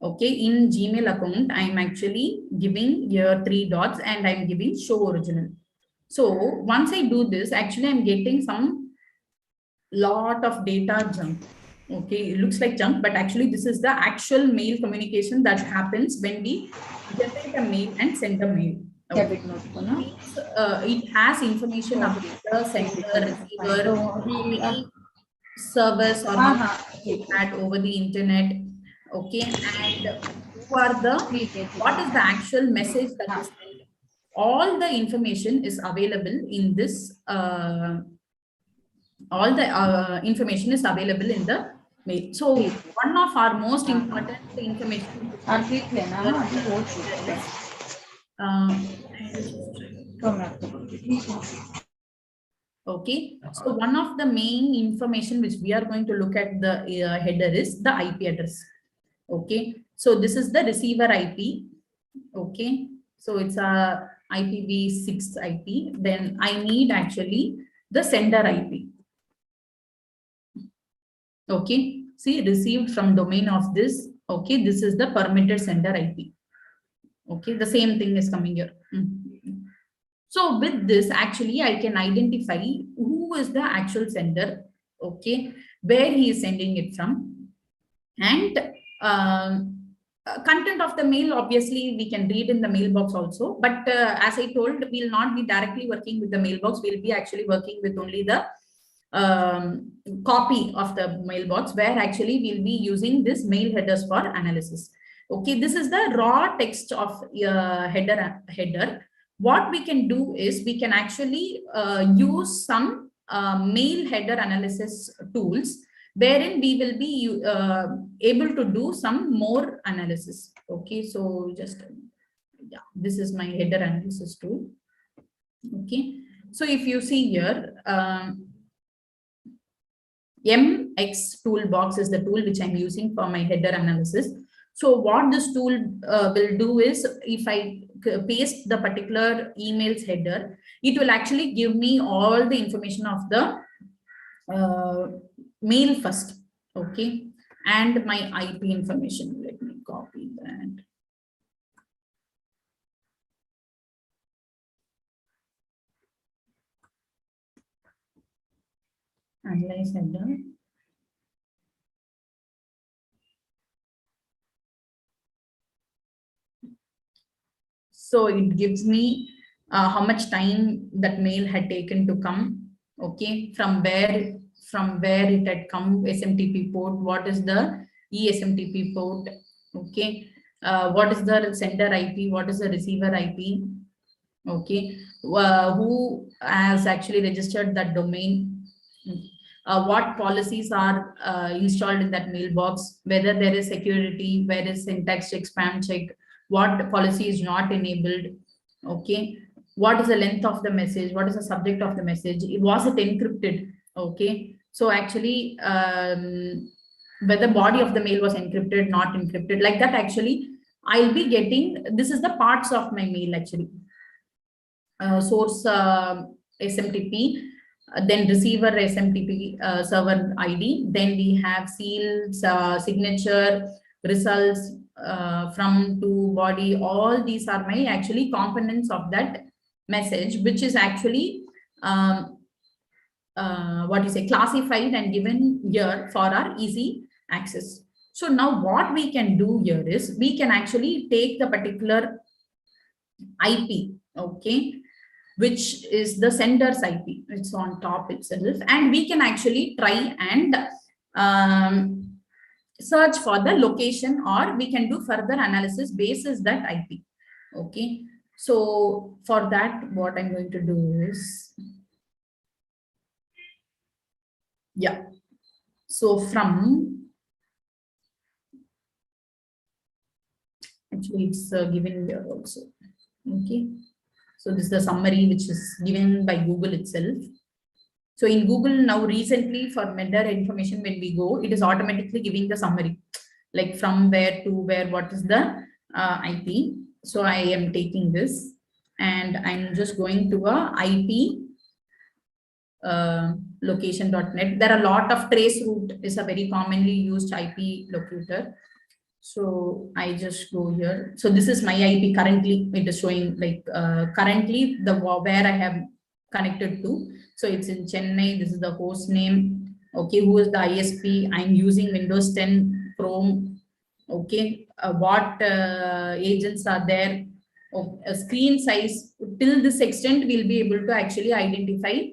Okay, in Gmail account, I'm actually giving here 3 dots and I'm giving show original. So once I do this, actually I'm getting some lot of data jump. Okay, it looks like junk, but actually this is the actual mail communication that happens when we generate a mail and send a mail. Okay. It has information about the sender, receiver, how many servers or how many had over the internet. Okay, and who are what is the actual message that is sent. All the information is available in this all the information is available in the mail. So one of our most important information okay, so one of the main information which we are going to look at the header is the IP address. Okay, so this is the receiver IP. Okay, so it's a IPv6 IP. Then I need actually the sender IP. Okay, see, received from domain of this. Okay, this is the permitted sender IP. Okay, the same thing is coming here. So with this, actually, I can identify who is the actual sender. Okay, where he is sending it from, and content of the mail. Obviously, we can read in the mailbox also. But as I told, we will not be directly working with the mailbox. We will be actually working with only the copy of the mailbox, where actually we'll be using this mail headers for analysis. Okay, this is the raw text of header. What we can do is we can actually use some mail header analysis tools, wherein we will be able to do some more analysis. Okay, so just yeah, this is my header analysis tool. Okay, so if you see here, MX Toolbox is the tool which I'm using for my header analysis. So what this tool will do is, if I paste the particular email's header, it will actually give me all the information of the mail first. Okay, and my IP information. Let me copy that. Analyze header. So it gives me how much time that mail had taken to come. Okay, from where it had come, SMTP port, what is the eSMTP port. Okay, what is the sender IP, what is the receiver IP. Okay, who has actually registered that domain, what policies are installed in that mailbox, whether there is security, where is syntax check, spam check, what policy is not enabled. Okay, what is the length of the message, what is the subject of the message, was it encrypted. Okay, so actually whether body of the mail was encrypted, not encrypted, like that. Actually I'll be getting, this is the parts of my mail actually. Source SMTP, then receiver SMTP server ID, then we have seals, signature, results, from to body. All these are my actually components of that message, which is actually what you say, classified and given here for our easy access. So now what we can do here is we can actually take the particular IP, okay, which is the sender's IP, it's on top itself, and we can actually try and search for the location, or we can do further analysis basis that IP. Okay, So for that, what I'm going to do is, yeah. So from, actually it's given here also. Okay. So this is the summary which is given by Google itself. So in Google now recently for metadata information, when we go, it is automatically giving the summary, like from where to where, what is the IP. So I am taking this and I'm just going to a IP location.net. There are a lot of traceroute is a very commonly used IP locator. So I just go here. So this is my IP currently. It is showing like currently the where I have connected to. So it's in Chennai. This is the host name. Okay, who is the ISP? I'm using Windows 10 Chrome. Okay, what agents are there? Screen size. Till this extent, we'll be able to actually identify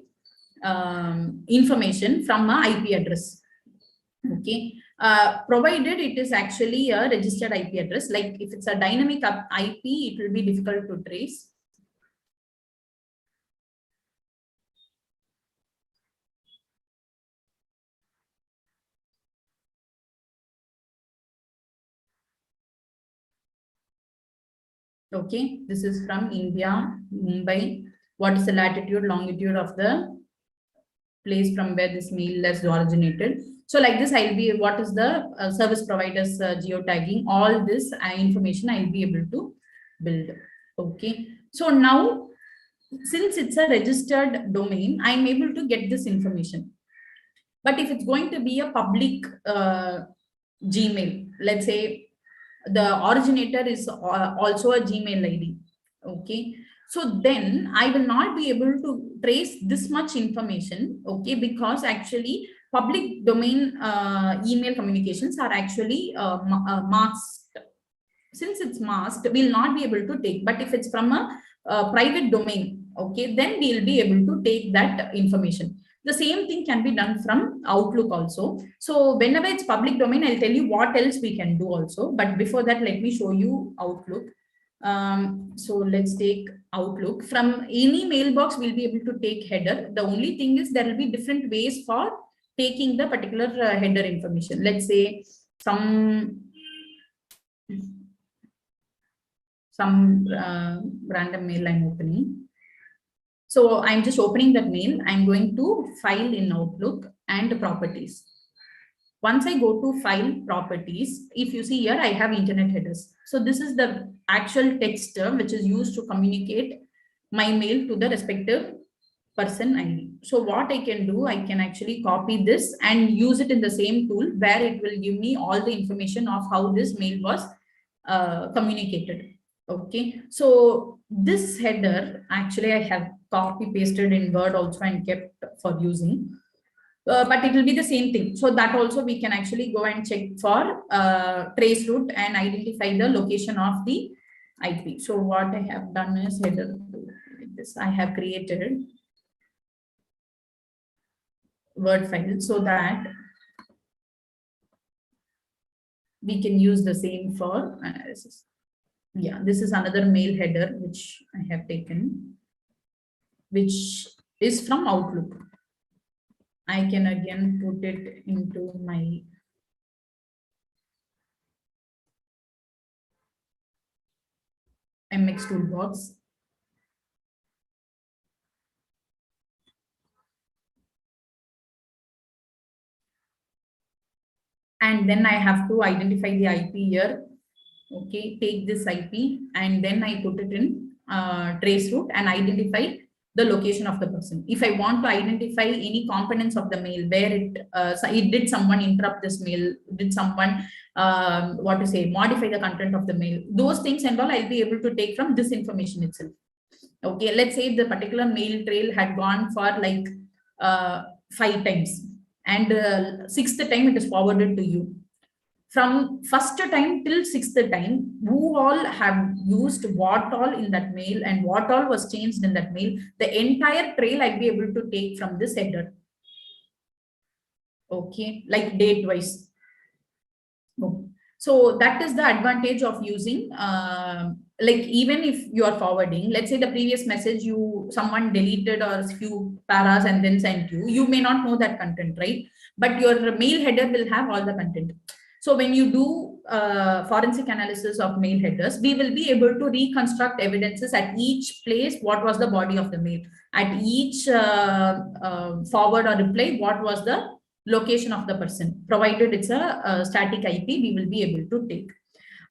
information from a IP address. Okay, provided it is actually a registered IP address. Like if it's a dynamic IP, it will be difficult to trace. Okay, this is from India, Mumbai. What is the latitude, longitude of the place from where this mail has originated? So like this, I'll be, what is the service providers geotagging, all this information I'll be able to build. Okay, so now since it's a registered domain, I'm able to get this information. But if it's going to be a public Gmail, let's say the originator is also a Gmail ID. Okay, so then I will not be able to trace this much information. Okay, because actually public domain email communications are actually masked. Since it's masked, we'll not be able to take. But if it's from a private domain, okay, then we'll be able to take that information. The same thing can be done from Outlook also. So whenever it's public domain, I'll tell you what else we can do also. But before that, let me show you Outlook. So let's take Outlook. From any mailbox, we'll be able to take header. The only thing is there will be different ways for taking the particular header information. Let's say some random mail I'm opening. So I'm just opening that mail. I'm going to file in Outlook and properties. Once I go to file properties, if you see here, I have internet headers. So this is the actual text which is used to communicate my mail to the respective person ID. So what I can do, I can actually copy this and use it in the same tool where it will give me all the information of how this mail was communicated. Okay, so this header actually I have copy pasted in Word also and kept for using, but it will be the same thing. So that also we can actually go and check for trace route and identify the location of the IP. So what I have done is header like this. I have created Word file so that we can use the same for analysis. Yeah, this is another mail header which I have taken, which is from Outlook. I can again put it into my MX Toolbox. And then I have to identify the IP here. Okay, take this IP and then I put it in trace route and identify the location of the person. If I want to identify any components of the mail where it did someone interrupt this mail, did someone what to say, modify the content of the mail, those things and all I'll be able to take from this information itself. Okay, let's say the particular mail trail had gone for like 5 times and 6th time it is forwarded to you. From 1st time till 6th time, who all have used what all in that mail and what all was changed in that mail, the entire trail I'll be able to take from this header. Okay, like date wise. So that is the advantage of using like even if you are forwarding, let's say the previous message someone deleted or a few paras and then sent you may not know that content, right? But your mail header will have all the content. So when you do forensic analysis of mail headers, we will be able to reconstruct evidences at each place. What was the body of the mail? At each forward or reply, what was the location of the person? Provided it's a static IP, we will be able to take.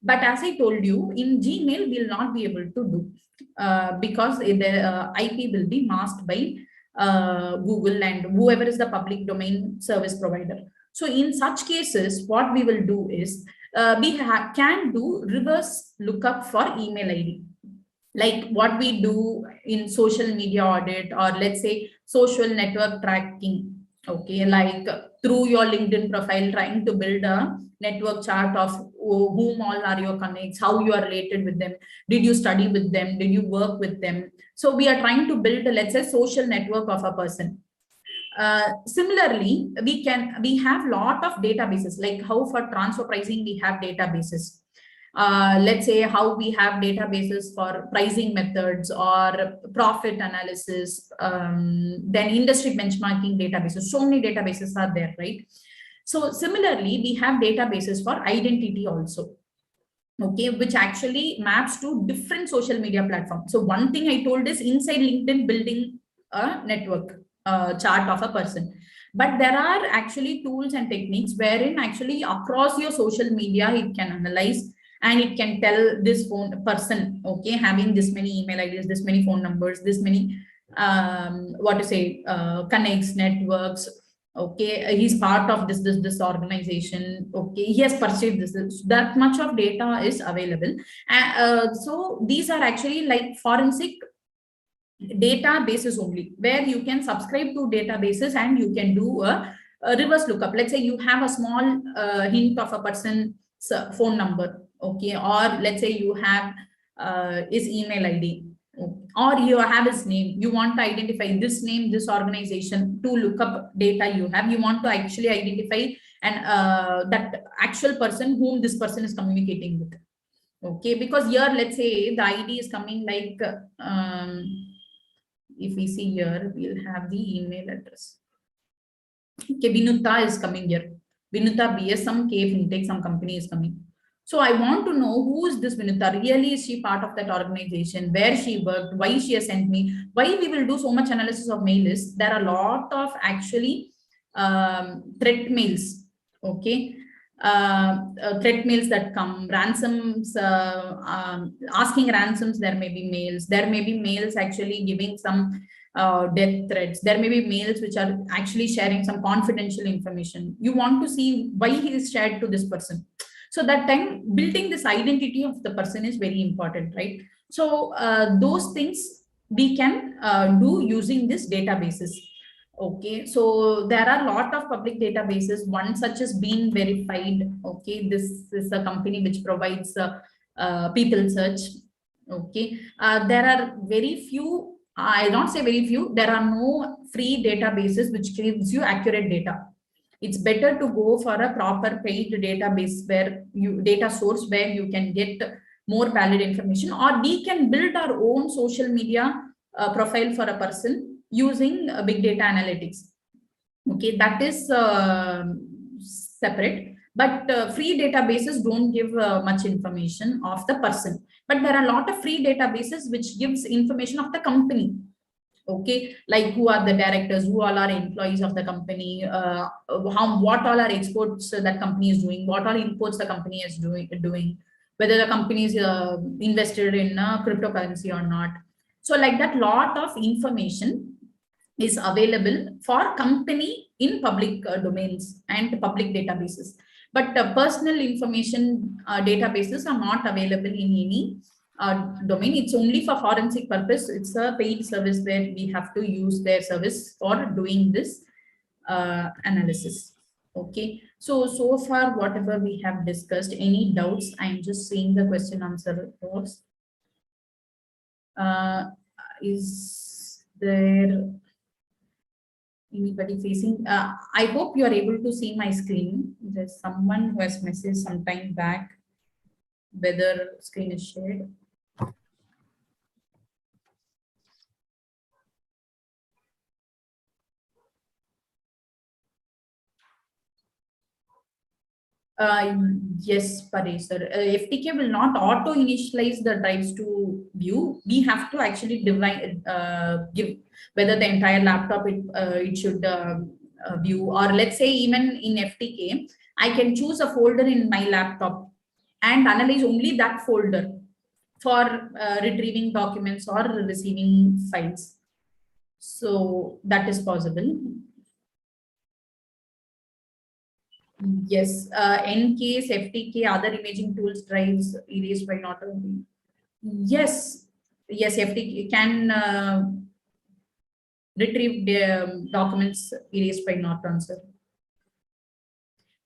But as I told you, in Gmail, we'll not be able to do because the IP will be masked by Google and whoever is the public domain service provider. So in such cases, what we will do is we can do reverse lookup for email ID. Like what we do in social media audit, or let's say social network tracking. Okay, like through your LinkedIn profile, trying to build a network chart of whom all are your connects, how you are related with them, did you study with them, did you work with them. So we are trying to build, let's say, social network of a person. Similarly, we have lot of databases, like how for transfer pricing we have databases. Let's say how we have databases for pricing methods or profit analysis, then industry benchmarking databases. So many databases are there, right? So similarly, we have databases for identity also, okay, which actually maps to different social media platforms. So one thing I told is inside LinkedIn building a network chart of a person. But there are actually tools and techniques wherein actually across your social media, it can analyze and it can tell this person, okay, having this many email IDs, this many phone numbers, this many, connects, networks, okay, he's part of this organization, okay, he has purchased this, that much of data is available. So these are actually like forensic databases only, where you can subscribe to databases and you can do a reverse lookup. Let's say you have a small hint of a person's phone number, okay, or let's say you have his email ID, or you have his name. You want to identify this name, this organization, to look up data you have. You want to actually identify and that actual person whom this person is communicating with, okay, because here let's say the ID is coming like if we see here, we'll have the email address. Okay, Vinuta is coming here. Vinuta BS, some K fintech, some company is coming. So I want to know who is this Vinuta? Really, is she part of that organization? Where she worked? Why she has sent me? Why we will do so much analysis of mail is there are a lot of actually threat mails. Okay. Threat mails that come, ransoms, asking ransoms, there may be mails. There may be mails actually giving some death threats. There may be mails which are actually sharing some confidential information. You want to see why he is shared to this person. So that time building this identity of the person is very important, right? So those things we can do using this databases. Okay, so there are a lot of public databases. One such as Being Verified. Okay, this is a company which provides people search. Okay, there are very few, I'll not say very few, there are no free databases which gives you accurate data. It's better to go for a proper paid database where data source where you can get more valid information, or we can build our own social media profile for a person using big data analytics. Okay, that is separate, but free databases don't give much information of the person. But there are a lot of free databases which gives information of the company. Okay, like who are the directors, who all are employees of the company, what all are exports that company is doing, what all imports the company is doing, whether the company is invested in cryptocurrency or not. So like that, lot of information is available for company in public domains and public databases. But personal information databases are not available in any domain. It's only for forensic purpose. It's a paid service where we have to use their service for doing this analysis. Okay, so far whatever we have discussed, any doubts? I'm just seeing the question answer box. Is there anybody facing? I hope you are able to see my screen. There's someone who has messaged some time back whether screen is shared. Yes, Paresh sir. FTK will not auto initialize the drives to view. We have to actually divide, give whether the entire laptop it should view, or let's say even in FTK, I can choose a folder in my laptop and analyze only that folder for retrieving documents or receiving files. So that is possible. Yes, NCase, FTK, other imaging tools drives erased by not only. Yes, yes, FTK can retrieve the documents erased by not answer.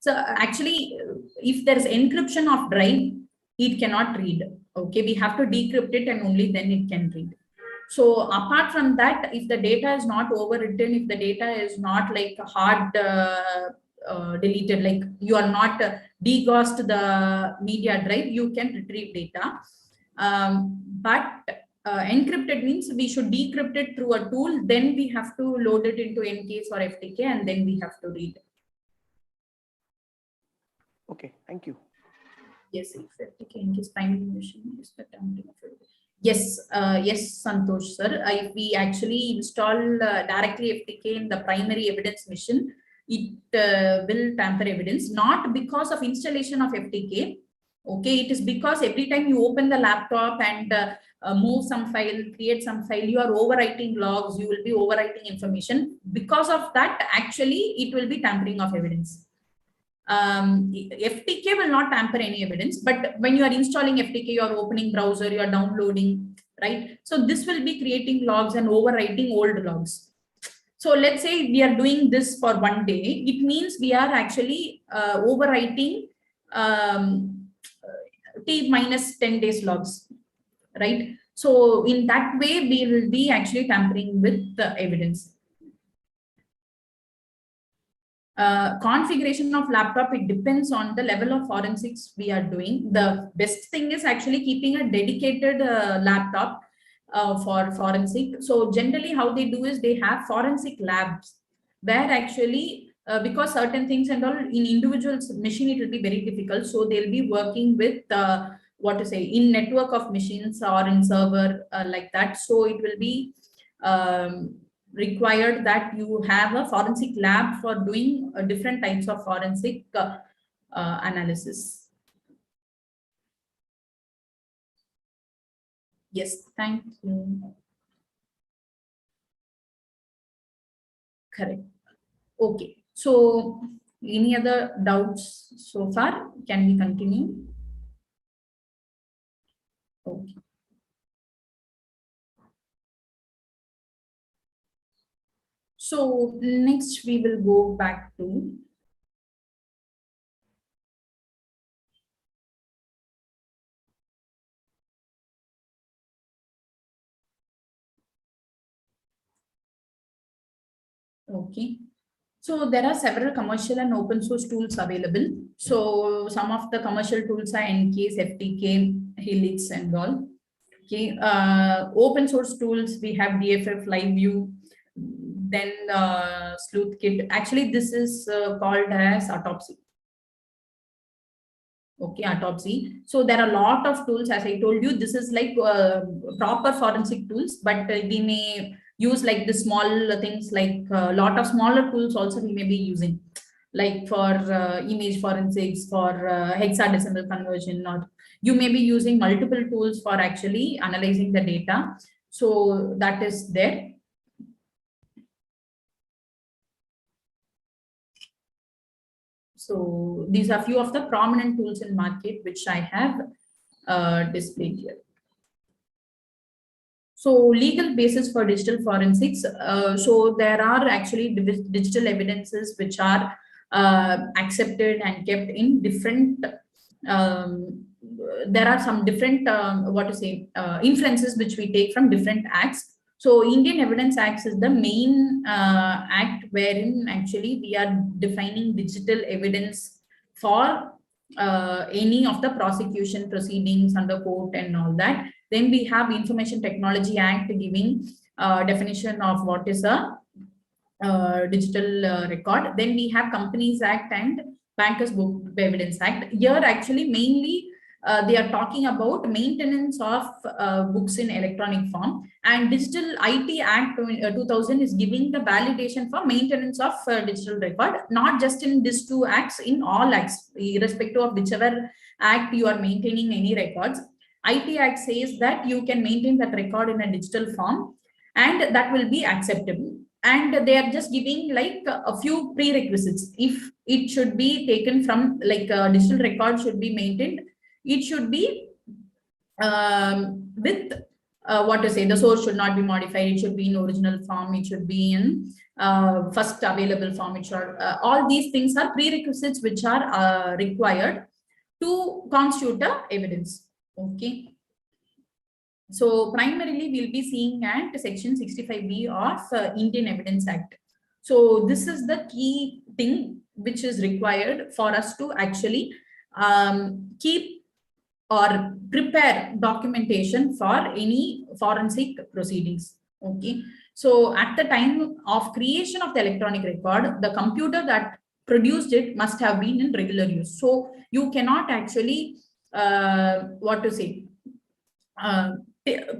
So actually, if there is encryption of drive, it cannot read. Okay, we have to decrypt it and only then it can read. So apart from that, if the data is not overwritten, if the data is not like hard deleted, like you are not degaussed the media drive, you can retrieve data. But encrypted means we should decrypt it through a tool, then we have to load it into NCase or FTK, and then we have to read. Okay, thank you. Yes, if FTK NCase primary machine is the tampering of it. Yes, yes, Santosh sir. If we actually install directly FTK in the primary evidence machine, it will tamper evidence, not because of installation of FTK. Okay, it is because every time you open the laptop and move some file, create some file, you are overwriting logs, you will be overwriting information. Because of that, actually, it will be tampering of evidence. FTK will not tamper any evidence, but when you are installing FTK, you are opening browser, you are downloading, right? So this will be creating logs and overwriting old logs. So let's say we are doing this for one day, it means we are actually overwriting T minus 10 days logs, right? So in that way, we will be actually tampering with the evidence. Configuration of laptop, it depends on the level of forensics we are doing. The best thing is actually keeping a dedicated laptop for forensic. So generally how they do is they have forensic labs where actually because certain things and all in individual machine it will be very difficult, so they'll be working with what to say, in network of machines or in server like that. So it will be required that you have a forensic lab for doing different types of forensic analysis. Yes, thank you. Correct. Okay, so any other doubts so far? Can we continue? Okay. So next we will go back to okay. So there are several commercial and open source tools available. So some of the commercial tools are NCase, FTK, Helix, and all. Okay, open source tools we have DFF, LiveView, then SleuthKit. Actually, this is called as Autopsy. Okay, Autopsy. So there are a lot of tools, as I told you. This is like proper forensic tools, but we may use like the small things, like a lot of smaller tools also we may be using, like for image forensics, for hexadecimal conversion, or you may be using multiple tools for actually analyzing the data. So that is there. So these are few of the prominent tools in market which I have displayed here. So legal basis for digital forensics. So there are actually digital evidences which are accepted and kept in different, there are some different, inferences which we take from different acts. So Indian Evidence Act is the main act wherein actually we are defining digital evidence for any of the prosecution proceedings under court and all that. Then we have Information Technology Act giving definition of what is a digital record. Then we have Companies Act and Bankers Book Evidence Act. Here actually mainly they are talking about maintenance of books in electronic form, and Digital IT Act 2000 is giving the validation for maintenance of digital record, not just in these two acts, in all acts, irrespective of whichever act you are maintaining any records. IT Act says that you can maintain that record in a digital form and that will be acceptable. And they are just giving like a few prerequisites. If it should be taken from like a digital record should be maintained, it should be with what to say, the source should not be modified, it should be in original form, it should be in first available form, it should, all these things are prerequisites which are required to constitute a evidence. Okay. So primarily we'll be seeing at section 65B of Indian Evidence Act. So this is the key thing which is required for us to actually keep or prepare documentation for any forensic proceedings. Okay. So at the time of creation of the electronic record, the computer that produced it must have been in regular use. So you cannot actually what to say,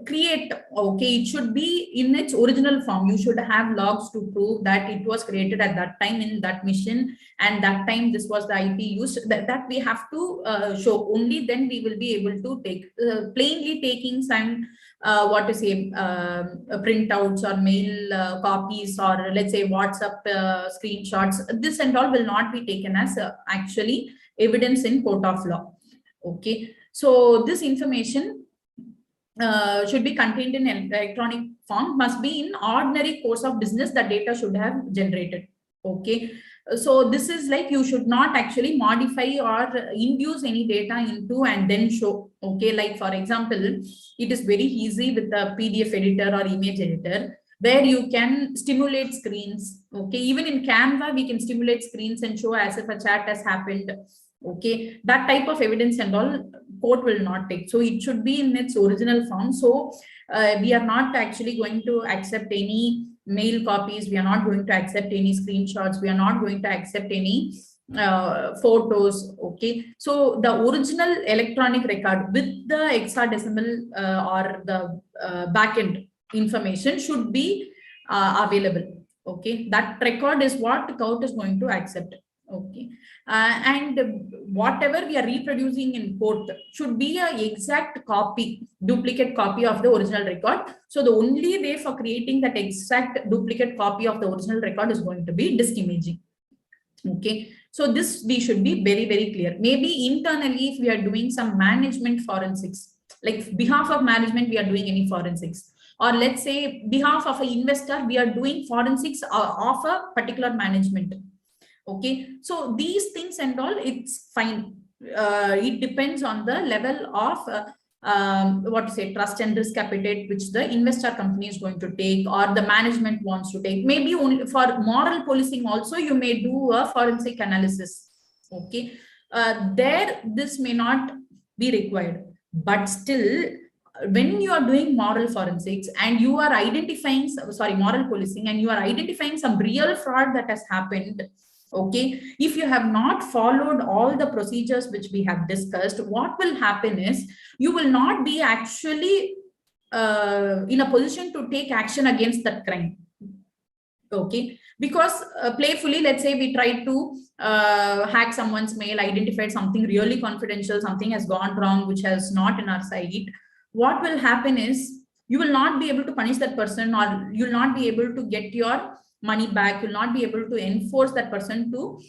create, okay, it should be in its original form. You should have logs to prove that it was created at that time in that mission, and that time this was the IP used. That we have to show. Only then we will be able to take plainly taking some what to say, printouts or mail copies, or let's say WhatsApp screenshots. This and all will not be taken as actually evidence in court of law. Okay, so this information should be contained in electronic form, must be in ordinary course of business that data should have generated. Okay, so this is like you should not actually modify or induce any data into and then show. Okay, like for example, it is very easy with the PDF editor or image editor where you can stimulate screens. Okay, even in Canva we can stimulate screens and show as if a chat has happened. Okay, that type of evidence and all court will not take. So it should be in its original form. So we are not actually going to accept any mail copies, we are not going to accept any screenshots, we are not going to accept any photos. Okay, so the original electronic record with the hexadecimal or the backend information should be available. Okay, that record is what the court is going to accept. Okay, and whatever we are reproducing in court should be an exact copy, duplicate copy of the original record. So the only way for creating that exact duplicate copy of the original record is going to be disk imaging. Okay, so this we should be very, very clear. Maybe internally, if we are doing some management forensics, like behalf of management, we are doing any forensics, or let's say behalf of an investor, we are doing forensics of a particular management. Okay, so these things and all, it's fine. It depends on the level of what to say, trust and risk appetite which the investor company is going to take or the management wants to take. Maybe only for moral policing also you may do a forensic analysis. Okay, there this may not be required, but still when you are doing moral forensics and you are identifying, sorry, moral policing, and you are identifying some real fraud that has happened. Okay, if you have not followed all the procedures which we have discussed, what will happen is you will not be actually in a position to take action against that crime. Okay, because playfully, let's say we tried to hack someone's mail, identified something really confidential, something has gone wrong which has not in our sight. What will happen is you will not be able to punish that person, or you will not be able to get your money back. You'll not be able to enforce that person to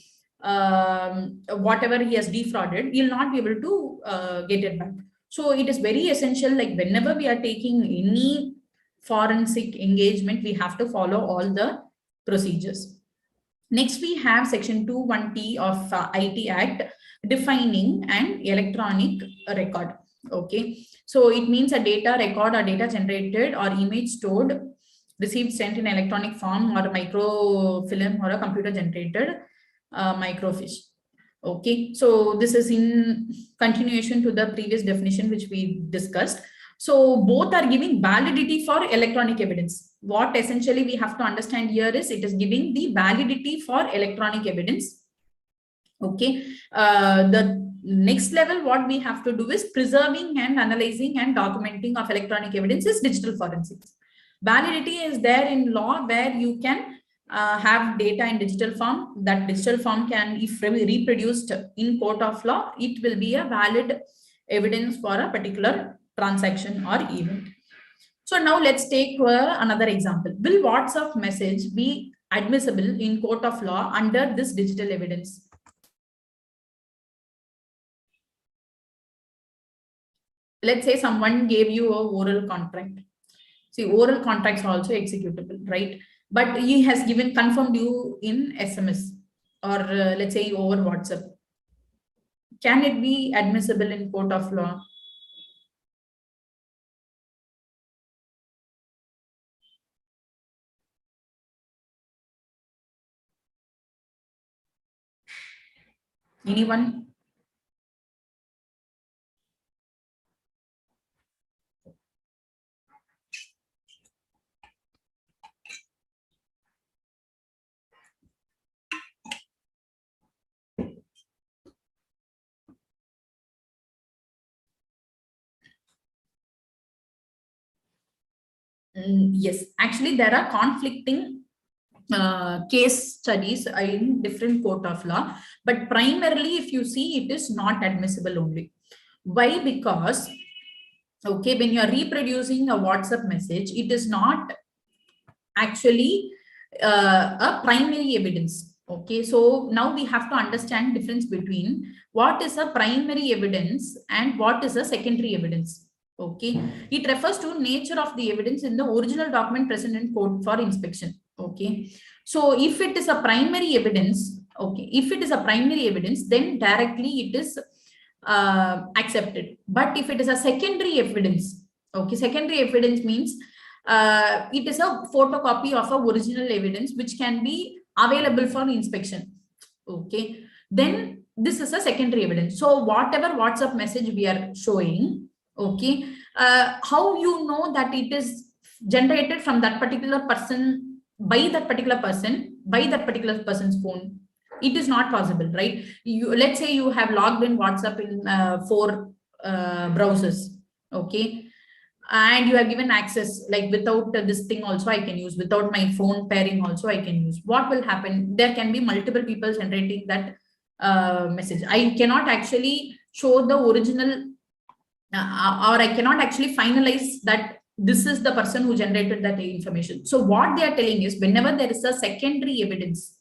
whatever he has defrauded. You'll not be able to get it back. So it is very essential, like whenever we are taking any forensic engagement, we have to follow all the procedures. Next, we have section 21T of IT Act defining an electronic record. Okay, so it means a data record or data generated or image stored, received, sent in electronic form, or a microfilm, or a computer generated microfiche. Okay, so this is in continuation to the previous definition which we discussed. So both are giving validity for electronic evidence. What essentially we have to understand here is it is giving the validity for electronic evidence. Okay, the next level, what we have to do is preserving and analyzing and documenting of electronic evidence is digital forensics. Validity is there in law where you can have data in digital form. That digital form can, if reproduced in court of law, it will be a valid evidence for a particular transaction or event. So now let's take another example. Will WhatsApp message be admissible in court of law under this digital evidence? Let's say someone gave you a oral contract. See, oral contracts are also executable, right? But he has given confirmed you in SMS or let's say over WhatsApp. Can it be admissible in court of law? Anyone? Yes, actually there are conflicting case studies in different court of law, but primarily if you see, it is not admissible only. Why? Because okay, when you are reproducing a WhatsApp message, it is not actually a primary evidence. Okay, so now we have to understand difference between what is a primary evidence and what is a secondary evidence. Okay, it refers to nature of the evidence in the original document present in court for inspection. Okay, so if it is a primary evidence, okay, if it is a primary evidence, then directly it is accepted. But if it is a secondary evidence, okay, secondary evidence means it is a photocopy of a original evidence which can be available for inspection. Okay, then this is a secondary evidence. So whatever WhatsApp message we are showing, okay, how you know that it is generated from that particular person, by that particular person, by that particular person's phone? It is not possible, right? You, let's say you have logged in WhatsApp in 4 browsers, okay, and you have given access, like without this thing also I can use, without my phone pairing also I can use. What will happen? There can be multiple people generating that message. I cannot actually show the original or I cannot actually finalize that this is the person who generated that information. So what they are telling is, whenever there is a secondary evidence,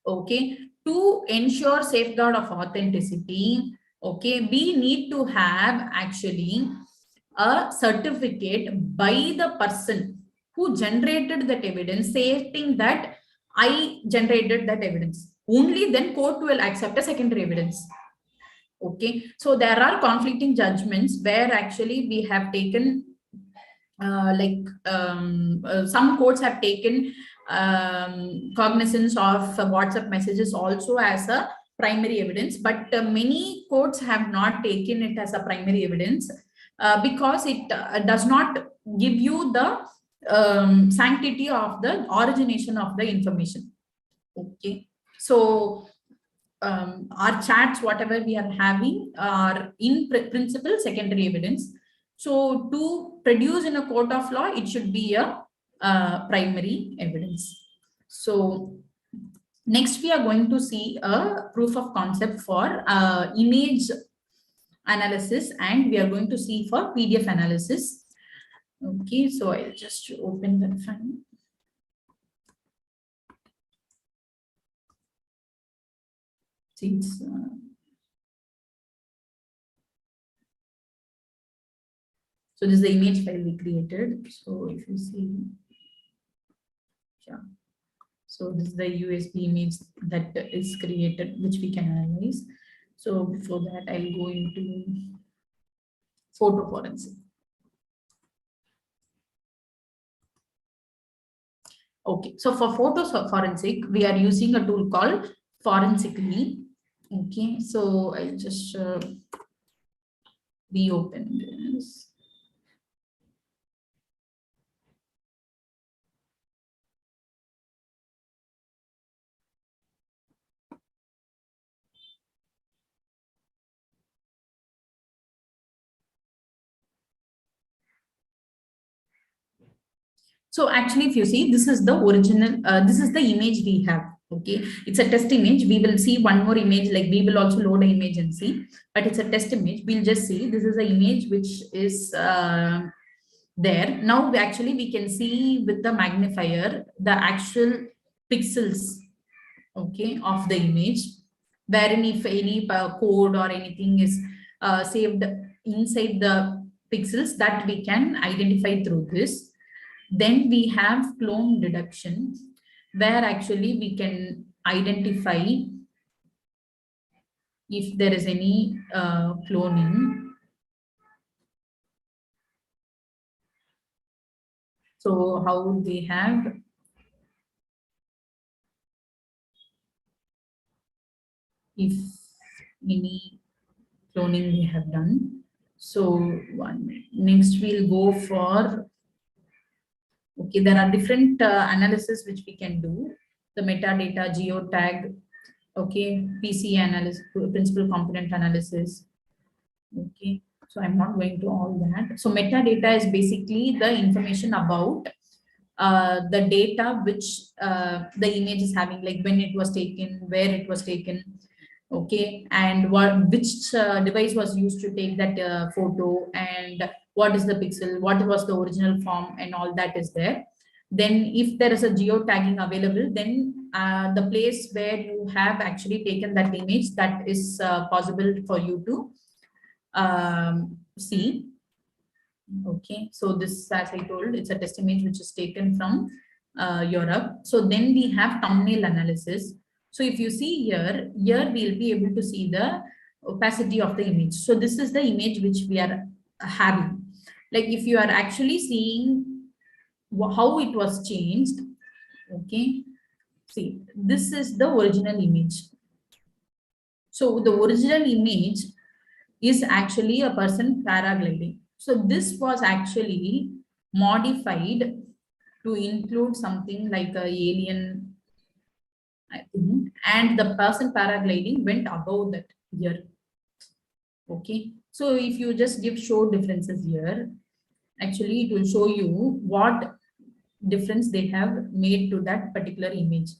okay, to ensure safeguard of authenticity, okay, we need to have actually a certificate by the person who generated that evidence, stating that I generated that evidence. Only then court will accept a secondary evidence. Okay, so there are conflicting judgments where actually we have taken some courts have taken cognizance of WhatsApp messages also as a primary evidence, but many courts have not taken it as a primary evidence because it does not give you the sanctity of the origination of the information. Okay, so our chats, whatever we are having, are in principle secondary evidence. So to produce in a court of law, it should be a primary evidence. So next we are going to see a proof of concept for image analysis, and we are going to see for PDF analysis. Okay, so I'll just open that file. It's, so this is the image file we created. So if you see, yeah. So this is the USB image that is created, which we can analyze. So before that, I'll go into photo forensic. Okay, so for photo forensic, we are using a tool called Forensically. Okay, so I'll just reopen this. So actually, if you see, this is the original, this is the image we have. Okay, it's a test image. We will see one more image, like we will also load an image and see, but it's a test image. We'll just see this is the image which is there. Now, actually, we can see with the magnifier the actual pixels, okay, of the image, wherein if any code or anything is saved inside the pixels, that we can identify through this. Then we have clone deduction, where actually we can identify if there is any cloning. So how they have, if any cloning we have done. So 1 minute. Next we'll go for, okay, there are different analysis which we can do. The metadata, geotag, okay, PC analysis, principal component analysis. Okay, so I'm not going to all that. So metadata is basically the information about the data which the image is having, like when it was taken, where it was taken, okay, and which device was used to take that photo, and what is the pixel, what was the original form, and all that is there. Then if there is a geotagging available, then the place where you have actually taken that image, that is possible for you to see. Okay, so this, as I told, it's a test image which is taken from Europe. So then we have thumbnail analysis. So if you see here we'll be able to see the opacity of the image. So this is the image which we are having. Like if you are actually seeing how it was changed, okay, see, this is the original image. So the original image is actually a person paragliding. So this was actually modified to include something like a alien, I think, and the person paragliding went above that here. Okay, so if you just give show differences here, actually it will show you what difference they have made to that particular image.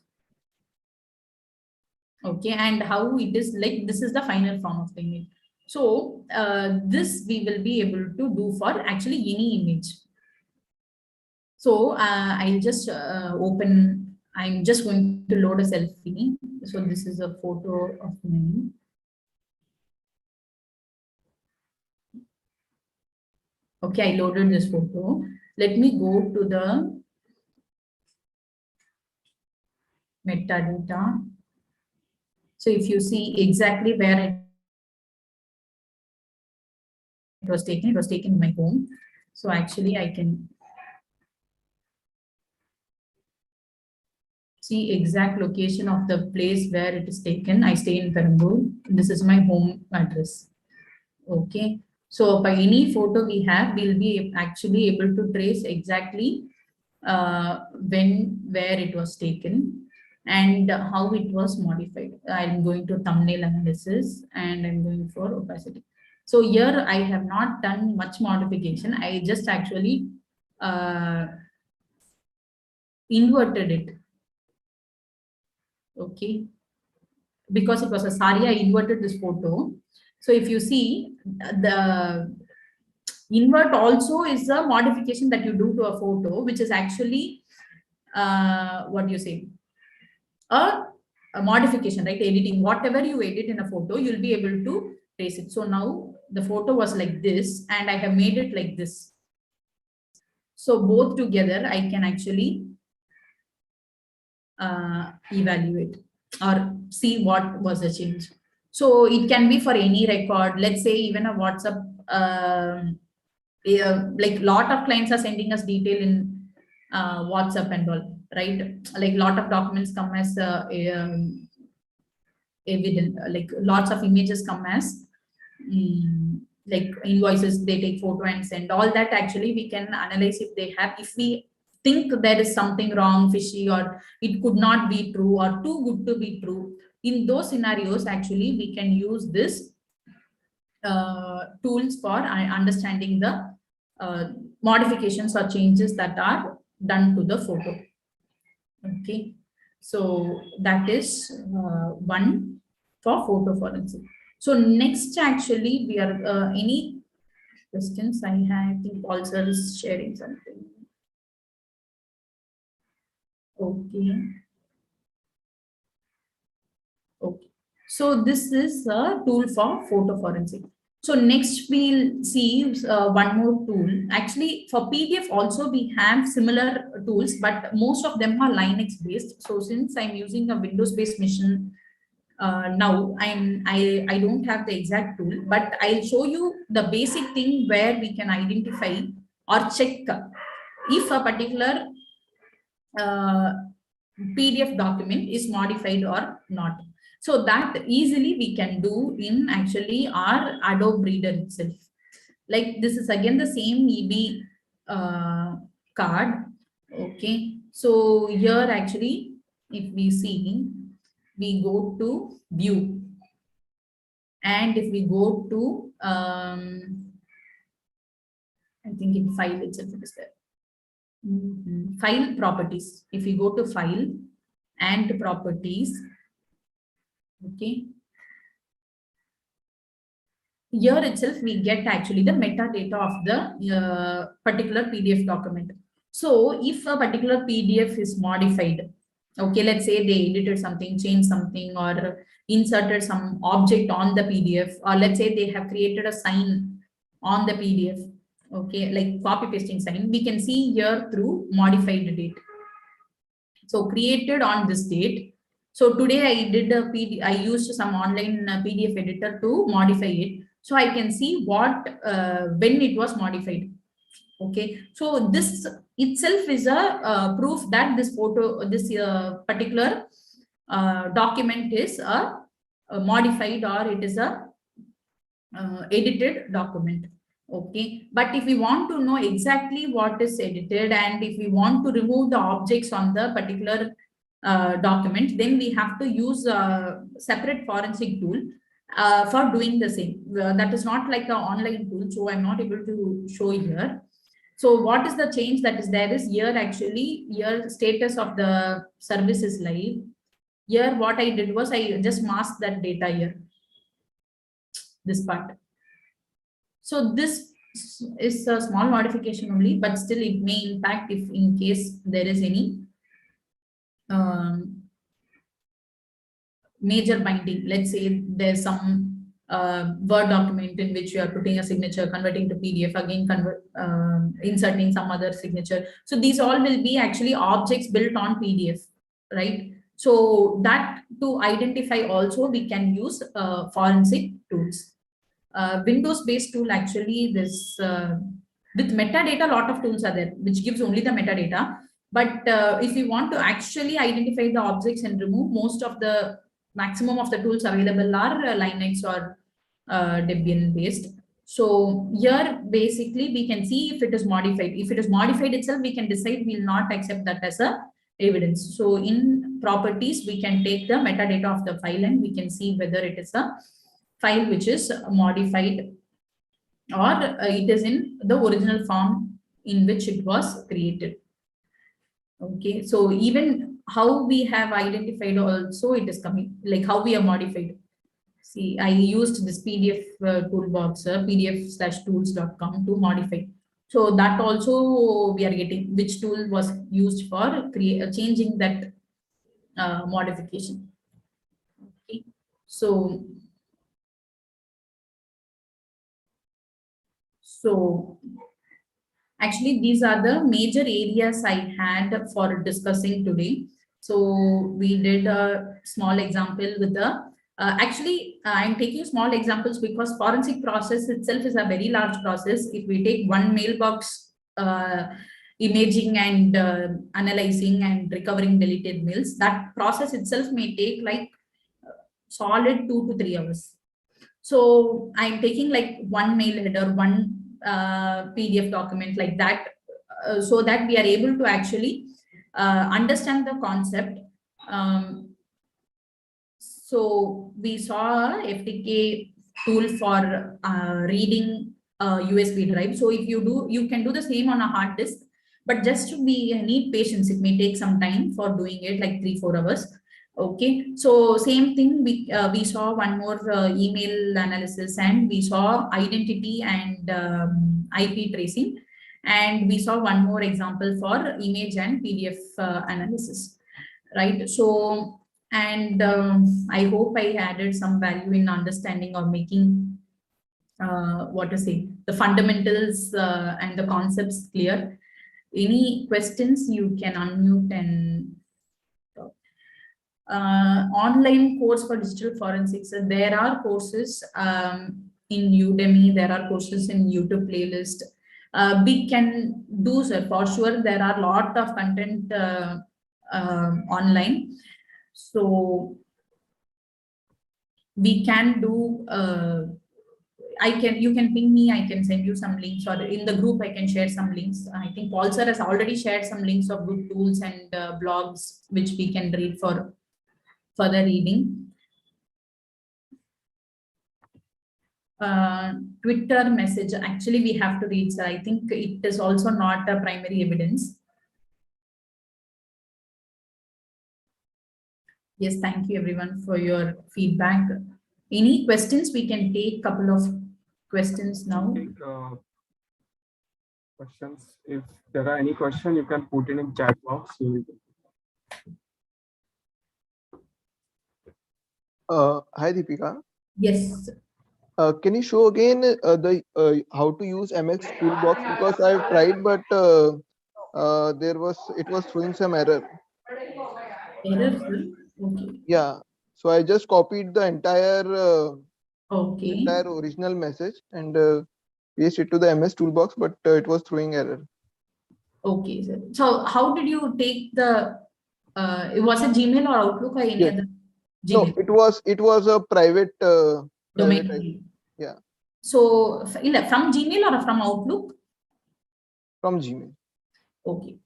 Okay, and how it is, like this is the final form of the image. So this we will be able to do for actually any image. So I'll just open, I'm just going to load a selfie. So this is a photo of me. Okay, I loaded this photo. Let me go to the metadata. So if you see exactly where it was taken in my home. So actually I can see exact location of the place where it is taken. I stay in Perambur. This is my home address. Okay. So by any photo we have, we'll be actually able to trace exactly when, where it was taken and how it was modified. I'm going to thumbnail analysis and I'm going for opacity. So here I have not done much modification. I just actually inverted it. Okay, because it was a sari, I inverted this photo. So if you see, the invert also is a modification that you do to a photo, which is actually what do you say, a modification, right? Editing, whatever you edit in a photo, you'll be able to trace it. So now the photo was like this and I have made it like this. So both together I can actually evaluate or see what was the change. So it can be for any record, let's say even a WhatsApp, like lot of clients are sending us detail in WhatsApp and all, right? Like lot of documents come as evident, like lots of images come as like invoices, they take photo and send. All that actually we can analyze if they have, if we think there is something wrong, fishy, or it could not be true or too good to be true. In those scenarios, actually we can use this tools for understanding the modifications or changes that are done to the photo. Okay, so that is one for photo forensic. So next, actually, we are any questions I have? I think Paul sir is sharing something. Okay. Okay. So this is a tool for photo forensic. So next we'll see one more tool. Actually, for PDF also we have similar tools, but most of them are Linux based. So since I'm using a Windows based machine now, I don't have the exact tool, but I'll show you the basic thing where we can identify or check if a particular PDF document is modified or not. So that easily we can do in actually our Adobe Reader itself. Like this is again the same EB card. Okay. So here actually, if we see, we go to view. And if we go to, I think in file itself it is there. File properties. If we go to file and properties, okay, here itself we get actually the metadata of the particular PDF document. So if a particular PDF is modified, okay, let's say they edited something, changed something, or inserted some object on the PDF, or let's say they have created a sign on the PDF, okay, like copy pasting sign, we can see here through modified date. So created on this date. So today I did a I used some online PDF editor to modify it. So I can see what when it was modified. Okay. So this itself is a proof that this photo, this particular document is a modified, or it is a edited document. Okay, but if we want to know exactly what is edited, and if we want to remove the objects on the particular document, then we have to use a separate forensic tool for doing the same. That is not like an online tool, so I'm not able to show here. So what is the change that is there is here actually, here status of the service is live. Here what I did was I just masked that data here, this part. So this is a small modification only, but still it may impact if in case there is any major binding. Let's say there's some Word document in which you are putting a signature, converting to PDF, again inserting some other signature. So these all will be actually objects built on PDF, right? So that to identify also we can use forensic tools. Windows based tool actually this with metadata, a lot of tools are there which gives only the metadata, but if you want to actually identify the objects and remove, most of the maximum of the tools available are Linux or Debian based. So here basically we can see if it is modified. If it is modified itself, we can decide we will not accept that as a evidence. So in properties we can take the metadata of the file and we can see whether it is a file which is modified or it is in the original form in which it was created. Okay, so even how we have identified also it is coming, like how we have modified. See, I used this PDF toolbox, pdf/tools.com to modify. So that also we are getting which tool was used for changing that modification. Okay, so actually, these are the major areas I had for discussing today. So we did a small example with the, I'm taking small examples because forensic process itself is a very large process. If we take one mailbox imaging and analyzing and recovering deleted mails, that process itself may take like solid 2 to 3 hours. So I'm taking like one mail header, one PDF document like that, so that we are able to actually understand the concept. So we saw a FTK tool for reading USB drive. So if you do, you can do the same on a hard disk, but just to be need patience. It may take some time for doing it, like 3-4 hours. Okay, so same thing, we saw one more email analysis, and we saw identity and IP tracing, and we saw one more example for image and PDF analysis, right? So, and I hope I added some value in understanding or making what to say, the fundamentals and the concepts clear. Any questions, you can unmute and talk. Online course for digital forensics. There are courses in Udemy, there are courses in YouTube playlist. We can do, sir, for sure. There are a lot of content online. So we can do, you can ping me, I can send you some links, or in the group I can share some links. I think Paul sir has already shared some links of good tools and blogs which we can read for further reading. Twitter message, actually we have to read, sir. I think it is also not a primary evidence. Yes, thank you everyone for your feedback. Any questions? We can take a couple of questions now. Questions. If there are any questions, you can put it in chat box. Hi Deepika. Yes. Can you show again how to use MX Toolbox, because I've tried, but it was throwing some error. Error, sir? Okay. Yeah. So I just copied the entire original message and paste it to the MS Toolbox, but it was throwing error. Okay, sir. So how did you take the? Was it Gmail or Outlook or any other? Gmail? No, it was a private domain. Yeah. So from Gmail or from Outlook? From Gmail. Okay.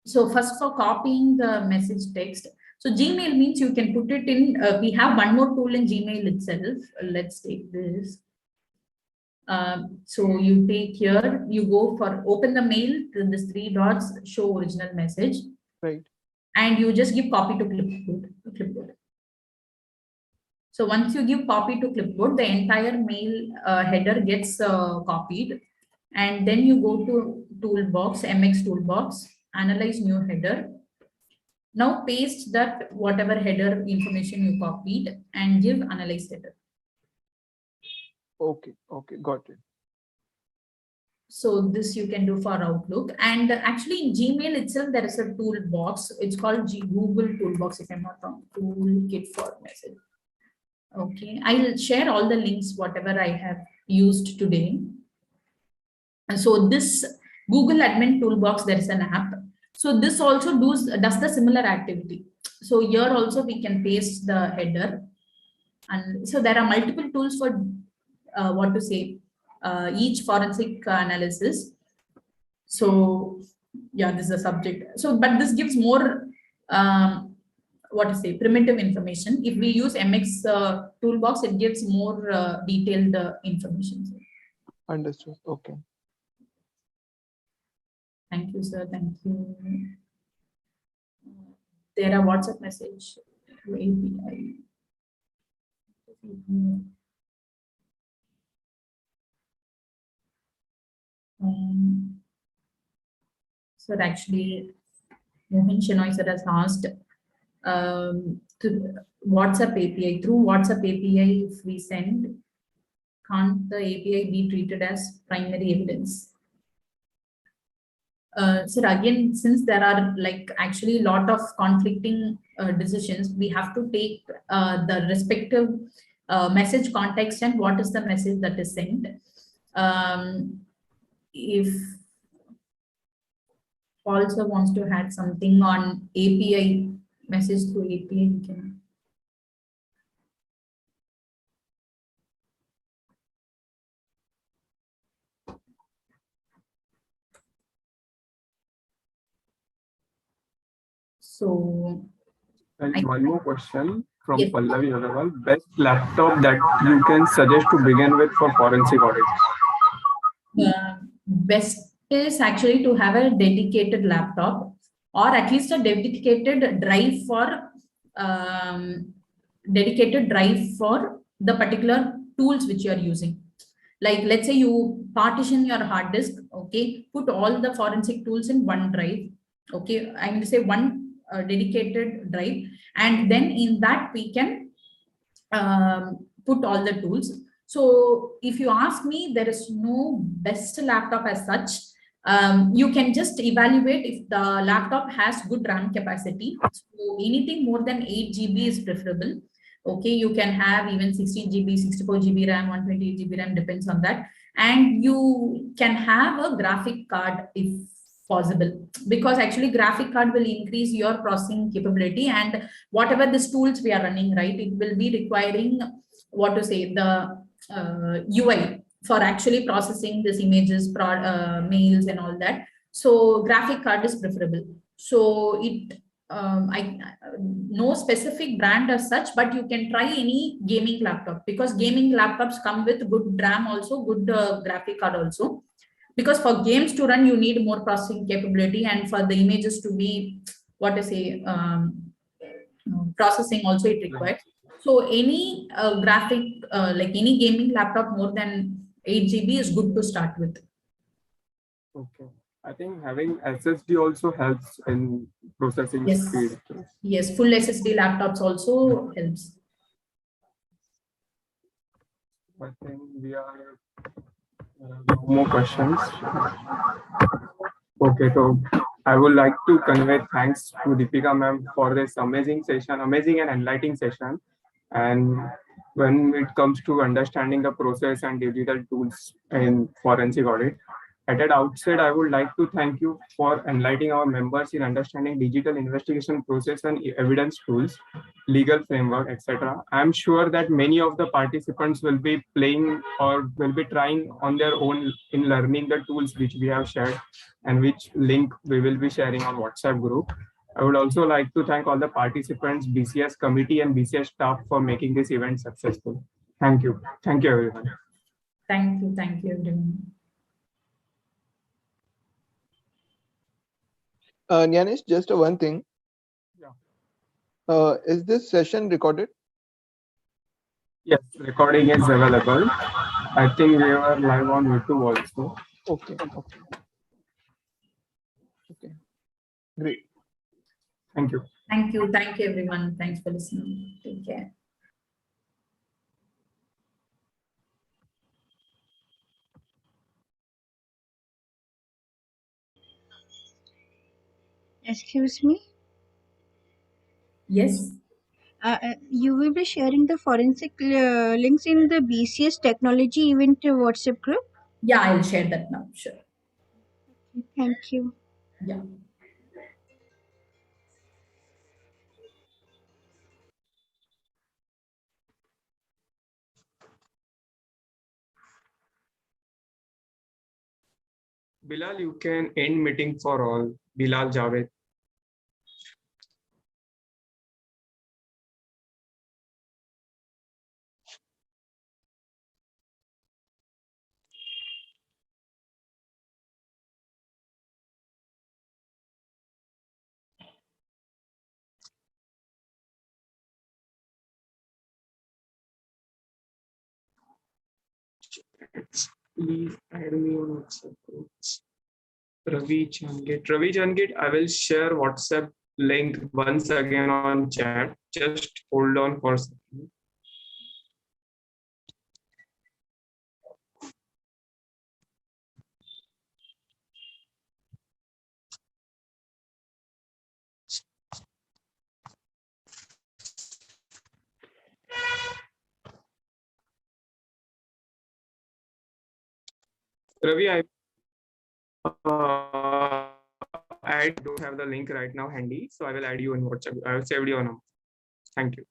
So first, for copying the message text. So Gmail means you can put it in. We have one more tool in Gmail itself. Let's take this. So you take here, you go for open the mail, then this 3 dots, show original message. Right. And you just give copy to clipboard. So once you give copy to clipboard, the entire mail header gets copied. And then you go to Toolbox, MX Toolbox, analyze new header. Now paste that whatever header information you copied and give analyze header. Okay, got it. So this you can do for Outlook. And actually in Gmail itself, there is a toolbox. It's called Google Toolbox, if I'm not wrong, toolkit for message. Okay, I'll share all the links, whatever I have used today. And so this Google Admin Toolbox, there is an app. So this also does the similar activity. So here also we can paste the header. And so there are multiple tools for each forensic analysis. So yeah, this is a subject. So, but this gives more primitive information. If we use MX Toolbox, it gives more detailed information. Understood. Okay. Thank you, sir. Thank you. There are WhatsApp message to API. So actually, Mohan Shenoy sir has asked to WhatsApp API. Through WhatsApp API, if we send, can't the API be treated as primary evidence? So again, since there are actually a lot of conflicting decisions, we have to take the respective message context and what is the message that is sent. If also wants to add something on API, message through API, we can. So, and one more question from Pallavi Agarwal. Best laptop that you can suggest to begin with for forensic audit? Best is actually to have a dedicated laptop or at least a dedicated drive for the particular tools which you are using. Like, let's say you partition your hard disk, okay, put all the forensic tools in one drive, okay, I'm going to say one dedicated drive, and then in that we can put all the tools. So if you ask me, there is no best laptop as such. You can just evaluate if the laptop has good RAM capacity. So anything more than 8 GB is preferable. Okay, you can have even 16 GB, 64 GB RAM, 128 GB RAM, depends on that. And you can have a graphic card if possible, because actually graphic card will increase your processing capability, and whatever these tools we are running, right, it will be requiring what to say, the UI for actually processing these images, mails and all that. So graphic card is preferable. So it I no specific brand as such, but you can try any gaming laptop, because gaming laptops come with good RAM also, good graphic card also, because for games to run you need more processing capability, and for the images to be what to say processing also it requires. So any graphic like any gaming laptop more than 8 GB is good to start with. Okay. I think having SSD also helps in processing Yes. speed. Yes, full SSD laptops also helps. I think there are no more questions. Okay, so I would like to convey thanks to Deephika ma'am for this amazing session, amazing and enlightening session. And when it comes to understanding the process and digital tools in forensic audit, at the outset, I would like to thank you for enlightening our members in understanding digital investigation process and evidence tools, legal framework, etc. I'm sure that many of the participants will be playing or will be trying on their own in learning the tools which we have shared and which link we will be sharing on WhatsApp group. I would also like to thank all the participants, BCAS committee and BCAS staff for making this event successful. Thank you. Thank you, everyone. Thank you everyone. Janish, just one thing. Yeah. Is this session recorded? Yes, recording is available. I think we are live on YouTube also. Okay. Great. Thank you. Thank you everyone. Thanks for listening. Take care. Excuse me. Yes. You will be sharing the forensic links in the BCS technology event WhatsApp group. Yeah, I'll share that now. Sure. Thank you. Yeah. Bilal, you can end meeting for all. Bilal Javed. Please add me on WhatsApp group. Ravi Changit, I will share WhatsApp link once again on chat. Just hold on for a second. Ravi, I don't have the link right now handy, so I will add you on WhatsApp. I will save your number. Thank you.